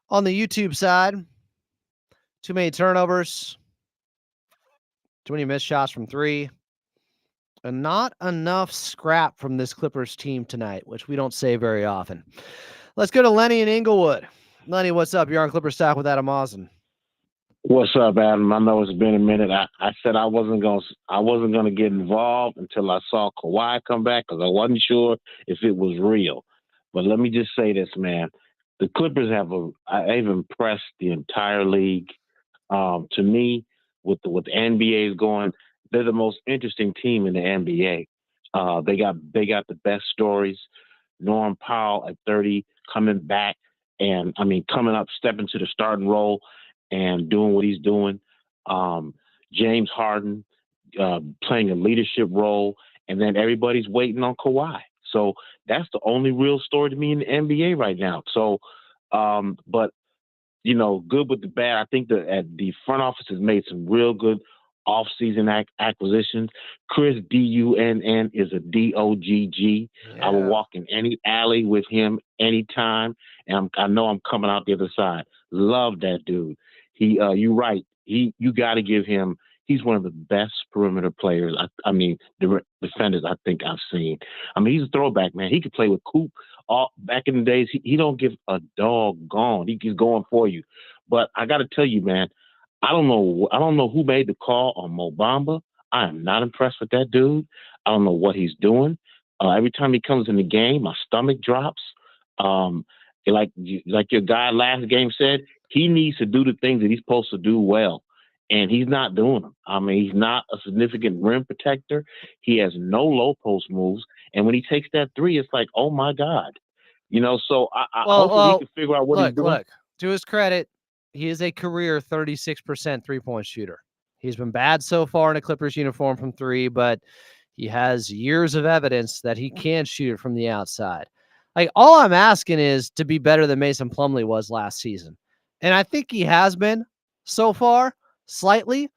Speaker 2: on the YouTube side. Too many turnovers, too many missed shots from three, and not enough scrap from this Clippers team tonight, which we don't say very often. Let's go to Lenny in Inglewood. Lenny, what's up? You're on Clippers Talk with Adam Osland.
Speaker 3: What's up, Adam? I know it's been a minute. I said I wasn't gonna get involved until I saw Kawhi come back because I wasn't sure if it was real. But let me just say this, man. The Clippers have impressed the entire league. To me, with the NBA is going, they're the most interesting team in the NBA. They got the best stories. Norm Powell at 30 coming back, and coming up, stepping to the starting role and doing what he's doing. James Harden playing a leadership role, and then everybody's waiting on Kawhi. So that's the only real story to me in the NBA right now. So, but good with the bad. I think the front office has made some real good off-season acquisitions. Chris Dunn is a Dogg. Yeah. I will walk in any alley with him anytime, and I know I'm coming out the other side. Love that dude. You're right. You got to give him. He's one of the best perimeter players. The defenders I think I've seen. He's a throwback, man. He could play with Coop. Back in the days, he don't give a doggone. He's going for you. But I got to tell you, man, I don't know who made the call on Mo Bamba. I am not impressed with that dude. I don't know what he's doing. Every time he comes in the game, my stomach drops. Like your guy last game said, he needs to do the things that he's supposed to do well, and he's not doing them. He's not a significant rim protector. He has no low post moves, and when he takes that three, it's like, oh my God, So hopefully he can figure out what he's doing.
Speaker 2: Look, to his credit, he is a career 36% three-point shooter. He's been bad so far in a Clippers uniform from three, but he has years of evidence that he can shoot it from the outside. Like, all I'm asking is to be better than Mason Plumlee was last season. And I think he has been so far, slightly,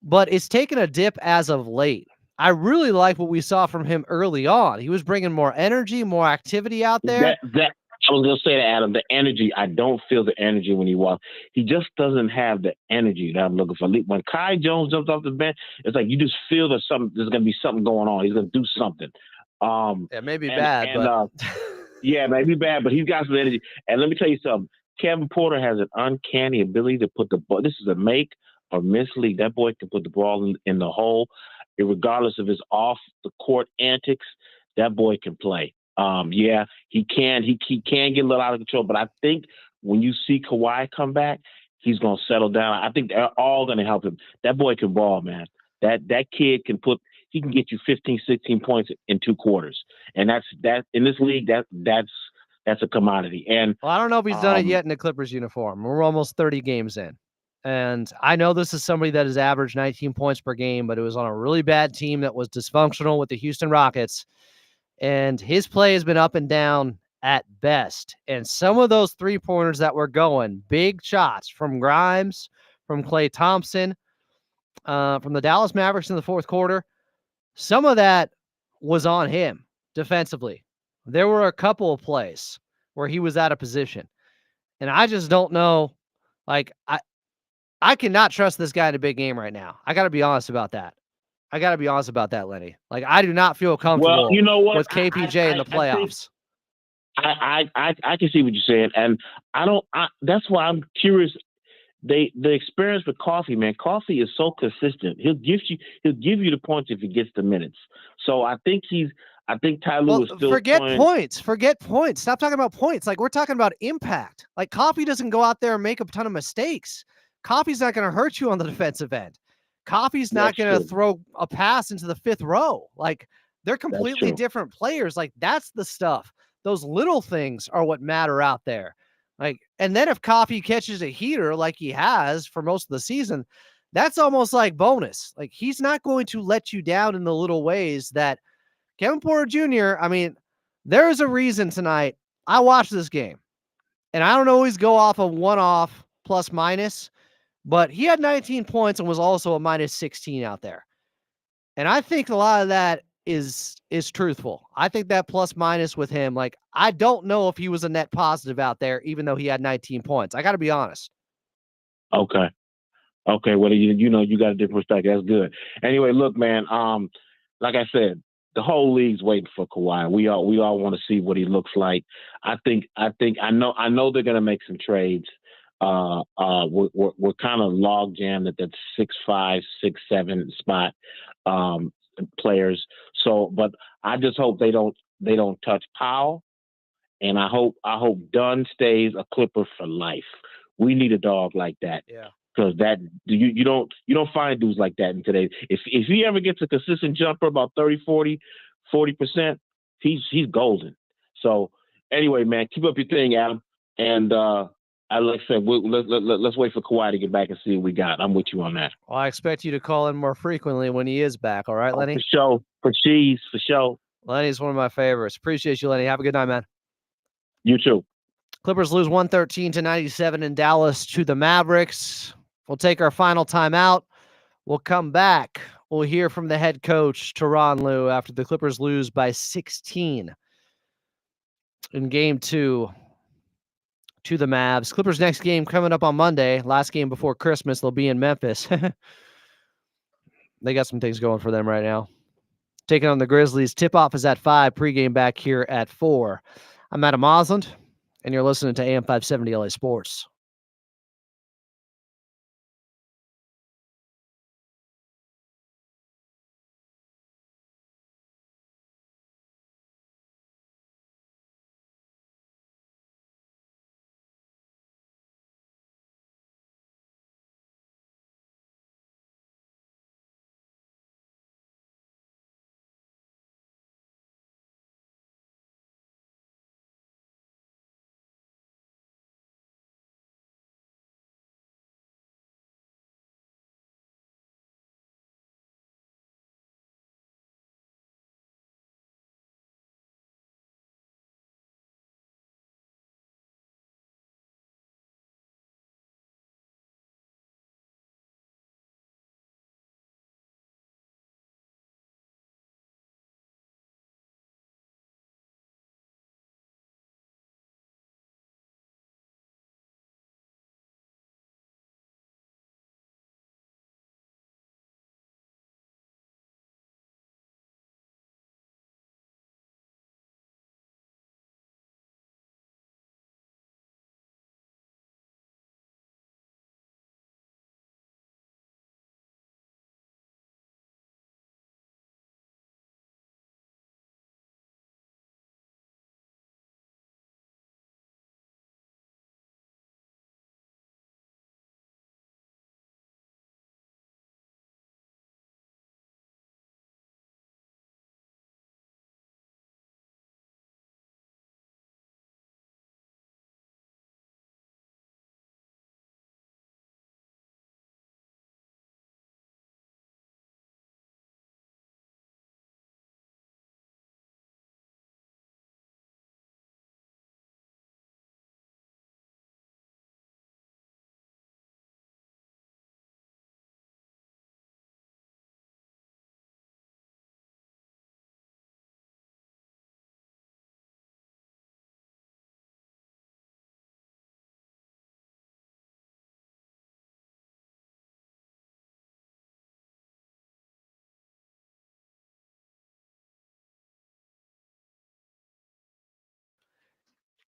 Speaker 2: but it's taken a dip as of late. I really like what we saw from him early on. He was bringing more energy, more activity out there.
Speaker 3: I was going to say to Adam, the energy, I don't feel the energy when he walks. He just doesn't have the energy that I'm looking for. When Kai Jones jumps off the bench, it's like you just feel there's going to be something going on. He's going to do something.
Speaker 2: It may be bad, but...
Speaker 3: yeah, it may be bad, but he's got some energy. And let me tell you something. Kevin Porter has an uncanny ability to put the ball. This is a make or miss league. That boy can put the ball in the hole. Regardless of his off-the-court antics, that boy can play. Yeah, he can. He can get a little out of control, but I think when you see Kawhi come back, he's going to settle down. I think they're all going to help him. That boy can ball, man. That kid he can get you 15, 16 points in 2 quarters, and that's in this league. That's a commodity. And
Speaker 2: I don't know if he's done it yet in the Clippers uniform. We're almost 30 games in. And I know this is somebody that has averaged 19 points per game, but it was on a really bad team that was dysfunctional with the Houston Rockets. And his play has been up and down at best. And some of those three-pointers that were going, big shots from Grimes, from Klay Thompson, from the Dallas Mavericks in the fourth quarter, some of that was on him defensively. There were a couple of plays where he was out of position. And I just don't know. Like, I cannot trust this guy in a big game right now. I got to be honest about that. Lenny. Like, I do not feel comfortable with KPJ in the playoffs.
Speaker 3: I can see what you're saying, and that's why I'm curious. The experience with Coffee, man. Coffee is so consistent. He'll give you the points if he gets the minutes. So I think Ty Lue is still
Speaker 2: forget points. Stop talking about points. Like, we're talking about impact. Like, Coffee doesn't go out there and make a ton of mistakes. Coffee's not going to hurt you on the defensive end. Coffee's not going to throw a pass into the fifth row. Like, they're completely different players. Like, that's the stuff. Those little things are what matter out there. Like, and then if Coffee catches a heater like he has for most of the season, that's almost like bonus. Like, he's not going to let you down in the little ways that Kevin Porter Jr., there is a reason tonight I watched this game, and I don't always go off a one-off plus minus, but he had 19 points and was also a minus 16 out there. And I think a lot of that is truthful. I think that plus minus with him, like, I don't know if he was a net positive out there, even though he had 19 points. I got to be honest.
Speaker 3: Okay. Okay. Well, you got a different perspective. That's good. Anyway, look, man. Like I said, the whole league's waiting for Kawhi. We all want to see what he looks like. I know they're gonna make some trades. We're kind of log jammed at that 6'5", 6'7" spot, players. So, but I just hope they don't touch Powell, and I hope Dunn stays a Clipper for life. We need a dog like that.
Speaker 2: Yeah.
Speaker 3: Because that you don't find dudes like that in today. If he ever gets a consistent jumper about 30, 40%, he's golden. So anyway, man, keep up your thing, Adam. And like I said, let's wait for Kawhi to get back and see what we got. I'm with you on that.
Speaker 2: Well, I expect you to call in more frequently when he is back. All right, Lenny?
Speaker 3: For sure. For cheese, for sure.
Speaker 2: Lenny's one of my favorites. Appreciate you, Lenny. Have a good night, man.
Speaker 3: You too.
Speaker 2: Clippers lose 113-97 in Dallas to the Mavericks. We'll take our final timeout. We'll come back. We'll hear from the head coach, Tyronn Lue, after the Clippers lose by 16 in Game 2 to the Mavs. Clippers' next game coming up on Monday. Last game before Christmas. They'll be in Memphis. They got some things going for them right now. Taking on the Grizzlies. Tip-off is at 5. Pregame back here at 4. I'm Adam Osland, and you're listening to AM 570 LA Sports.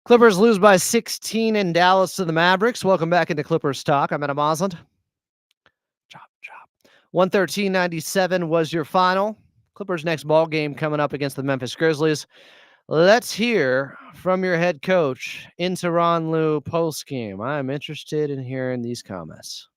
Speaker 2: Clippers lose by 16 in Dallas to the Mavericks. Welcome back into Clippers Talk. I'm Adam Osland. 113-97 was your final. Clippers' next ball game coming up against the Memphis Grizzlies. Let's hear from your head coach in Tyronn Lue postgame. I'm interested in hearing these comments.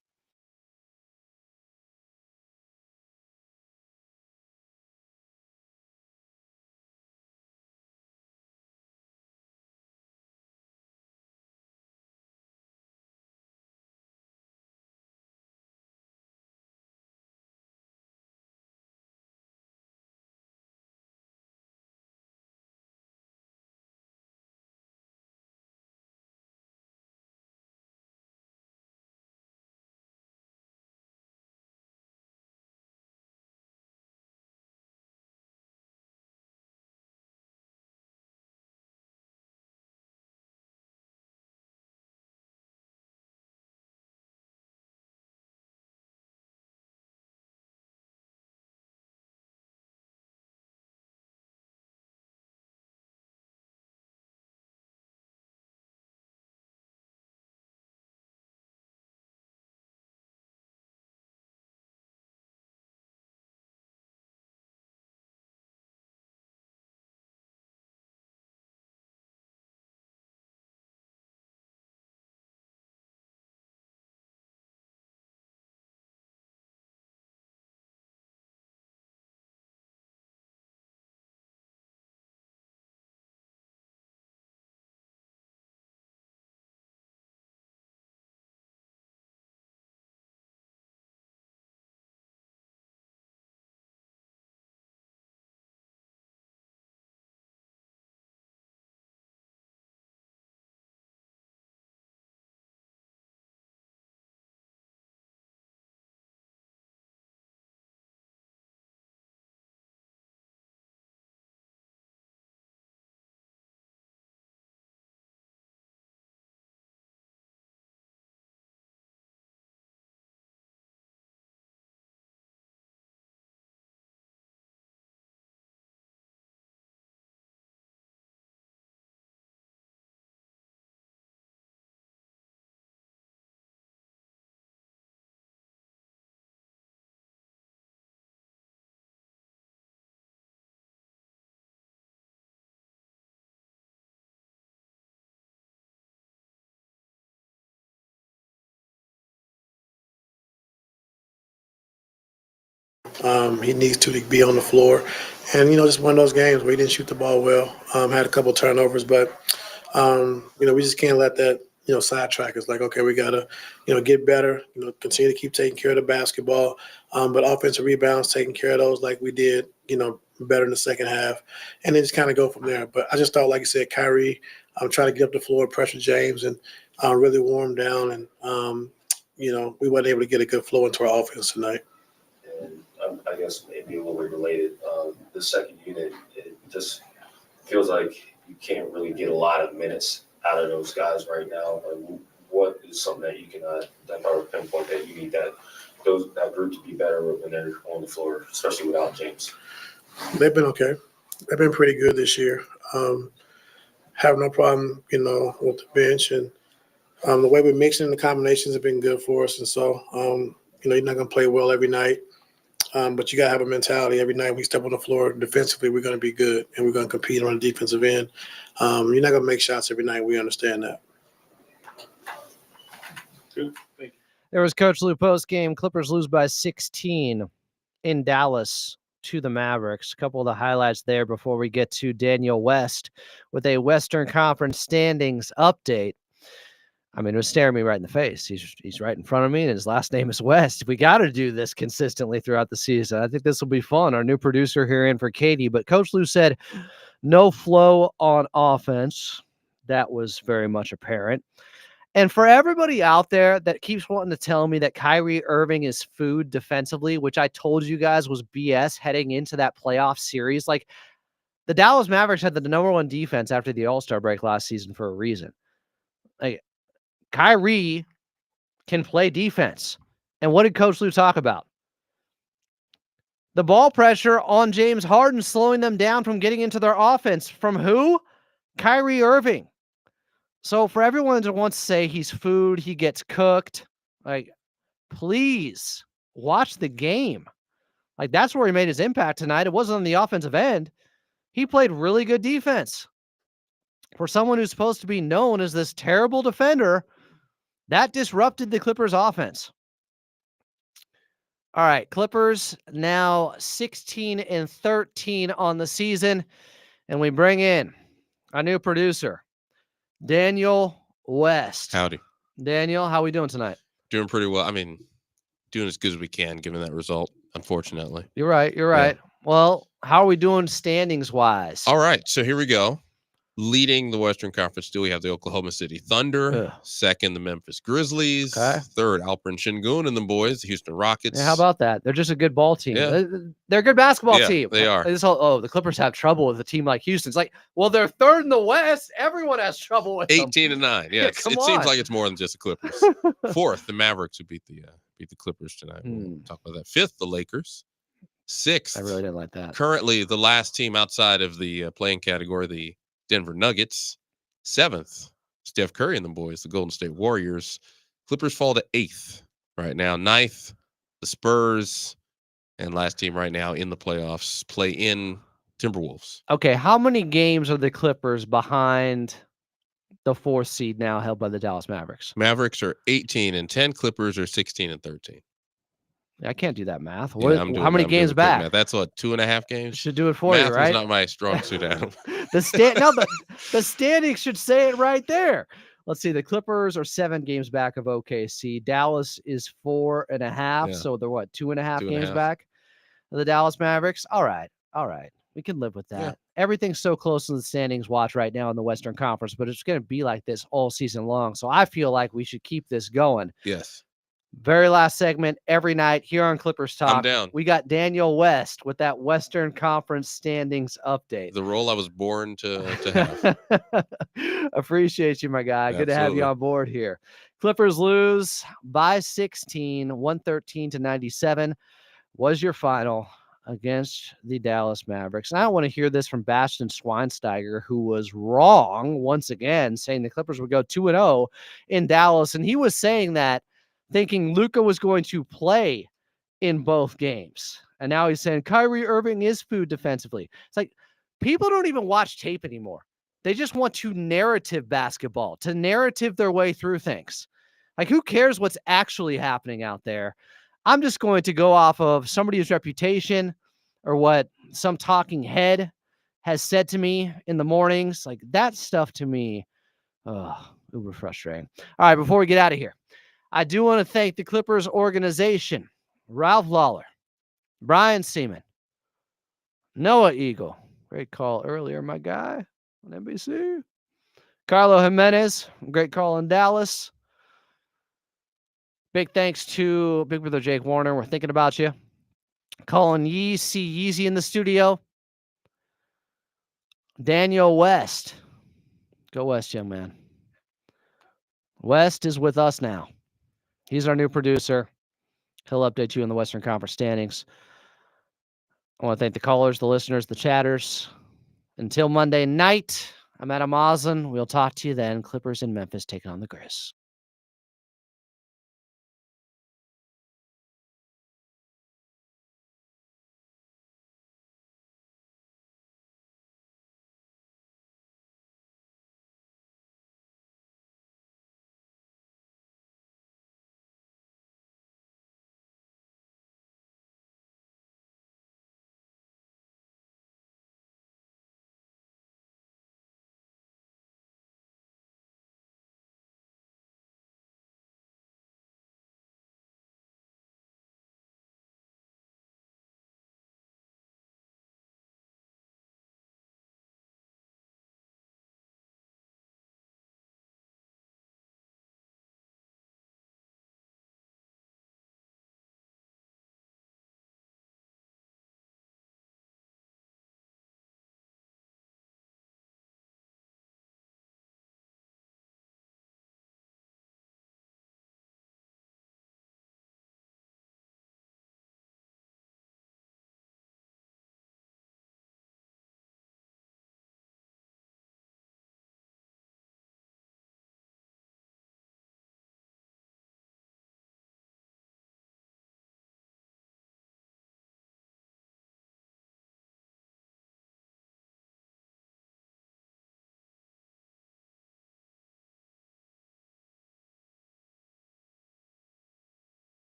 Speaker 4: He needs to be on the floor. And, just one of those games where he didn't shoot the ball well, had a couple turnovers, but, we just can't let that, sidetrack us. Like, okay, we got to, get better, continue to keep taking care of the basketball, but offensive rebounds, taking care of those like we did, better in the second half, and then just kind of go from there. But I just thought, like you said, Kyrie, trying to get up the floor, pressure James, and really warm down, and, we weren't able to get a good flow into our offense tonight.
Speaker 5: And I guess maybe a little bit related, the second unit, it just feels like you can't really get a lot of minutes out of those guys right now. What is something that you can pinpoint that you need that group to be better when they're on the floor, especially without James?
Speaker 4: They've been okay. They've been pretty good this year. Have no problem, with the bench, and the way we're mixing the combinations have been good for us. And so, you're not going to play well every night, but you got to have a mentality. Every night we step on the floor defensively, we're going to be good, and we're going to compete on the defensive end. You're not going to make shots every night. We understand that.
Speaker 2: There was Coach Lou post game. Clippers lose by 16 in Dallas to the Mavericks. A couple of the highlights there before we get to Daniel West with a Western Conference standings update. I mean, it was staring me right in the face. He's right in front of me, and his last name is West. We got to do this consistently throughout the season. I think this will be fun. Our new producer here in for Katie. But Coach Lou said no flow on offense. That was very much apparent. And for everybody out there that keeps wanting to tell me that Kyrie Irving is food defensively, which I told you guys was BS heading into that playoff series, like the Dallas Mavericks had the number one defense after the All-Star break last season for a reason. Like Kyrie can play defense. And what did Coach Lou talk about? The ball pressure on James Harden slowing them down from getting into their offense. From who? Kyrie Irving. So for everyone that wants to say he's food, he gets cooked, like, please watch the game. Like, that's where he made his impact tonight. It wasn't on the offensive end. He played really good defense. For someone who's supposed to be known as this terrible defender, that disrupted the Clippers offense. All right, Clippers now 16-13 on the season, and we bring in a new producer, Daniel West.
Speaker 6: Howdy.
Speaker 2: Daniel, how are we doing tonight?
Speaker 6: Doing pretty well. I mean, doing as good as we can given that result, unfortunately.
Speaker 2: You're right. Yeah. Well, how are we doing standings-wise?
Speaker 6: All right, so here we go. Leading the Western Conference still, we have the Oklahoma City Thunder. Second, the Memphis Grizzlies.
Speaker 2: Okay.
Speaker 6: Third, Alperen Şengün and the boys, the Houston Rockets.
Speaker 2: Yeah, how about that? They're just a good ball team.
Speaker 6: Yeah.
Speaker 2: They're a good basketball team.
Speaker 6: They are.
Speaker 2: The Clippers have trouble with a team like Houston. It's like, well, they're third in the West. Everyone has trouble with
Speaker 6: 18-9. Yeah, it seems like it's more than just the Clippers. Fourth, the Mavericks who beat the Clippers tonight. We'll talk about that. Fifth, the Lakers. Sixth,
Speaker 2: I really didn't like that.
Speaker 6: Currently, the last team outside of the playing category, the Denver Nuggets. Seventh, Steph Curry and the boys, the Golden State Warriors. Clippers fall to eighth right now. Ninth, the Spurs. And last team right now in the playoffs, play in Timberwolves.
Speaker 2: Okay, how many games are the Clippers behind the fourth seed now held by the Dallas Mavericks?
Speaker 6: Mavericks are 18-10. Clippers are 16-13.
Speaker 2: I can't do that math.
Speaker 6: How
Speaker 2: many games back?
Speaker 6: Math. That's what, 2.5 games?
Speaker 2: Should do it for
Speaker 6: math
Speaker 2: you, right?
Speaker 6: Is not my strong suit, Adam.
Speaker 2: the standings should say it right there. Let's see. The Clippers are 7 games back of OKC. Dallas is 4.5.
Speaker 6: Yeah.
Speaker 2: So they're what, 2.5 games back of the Dallas Mavericks? All right. We can live with that.
Speaker 6: Yeah.
Speaker 2: Everything's so close in the standings watch right now in the Western Conference, but it's going to be like this all season long. So I feel like we should keep this going.
Speaker 6: Yes.
Speaker 2: Very last segment every night here on Clippers Talk.
Speaker 6: I'm down.
Speaker 2: We got Daniel West with that Western Conference standings update.
Speaker 6: The role I was born to have.
Speaker 2: Appreciate you, my guy. Good to have you on board here. Clippers lose by 16, 113-97 was your final against the Dallas Mavericks. And I don't want to hear this from Bastian Schweinsteiger, who was wrong once again, saying the Clippers would go 2-0 in Dallas. And he was saying that thinking Luka was going to play in both games. And now he's saying Kyrie Irving is food defensively. It's like people don't even watch tape anymore. They just want to narrative basketball, to narrative their way through things. Like, who cares what's actually happening out there? I'm just going to go off of somebody's reputation or what some talking head has said to me in the mornings. Like that stuff to me, uber frustrating. All right, before we get out of here, I do want to thank the Clippers organization, Ralph Lawler, Brian Seaman, Noah Eagle. Great call earlier, my guy on NBC. Carlo Jimenez, great call in Dallas. Big thanks to Big Brother Jake Warner. We're thinking about you. Colin Yee, see Yeezy in the studio. Daniel West. Go West, young man. West is with us now. He's our new producer. He'll update you in the Western Conference standings. I want to thank the callers, the listeners, the chatters. Until Monday night, I'm Adam Oslin. We'll talk to you then. Clippers in Memphis taking on the Grizz.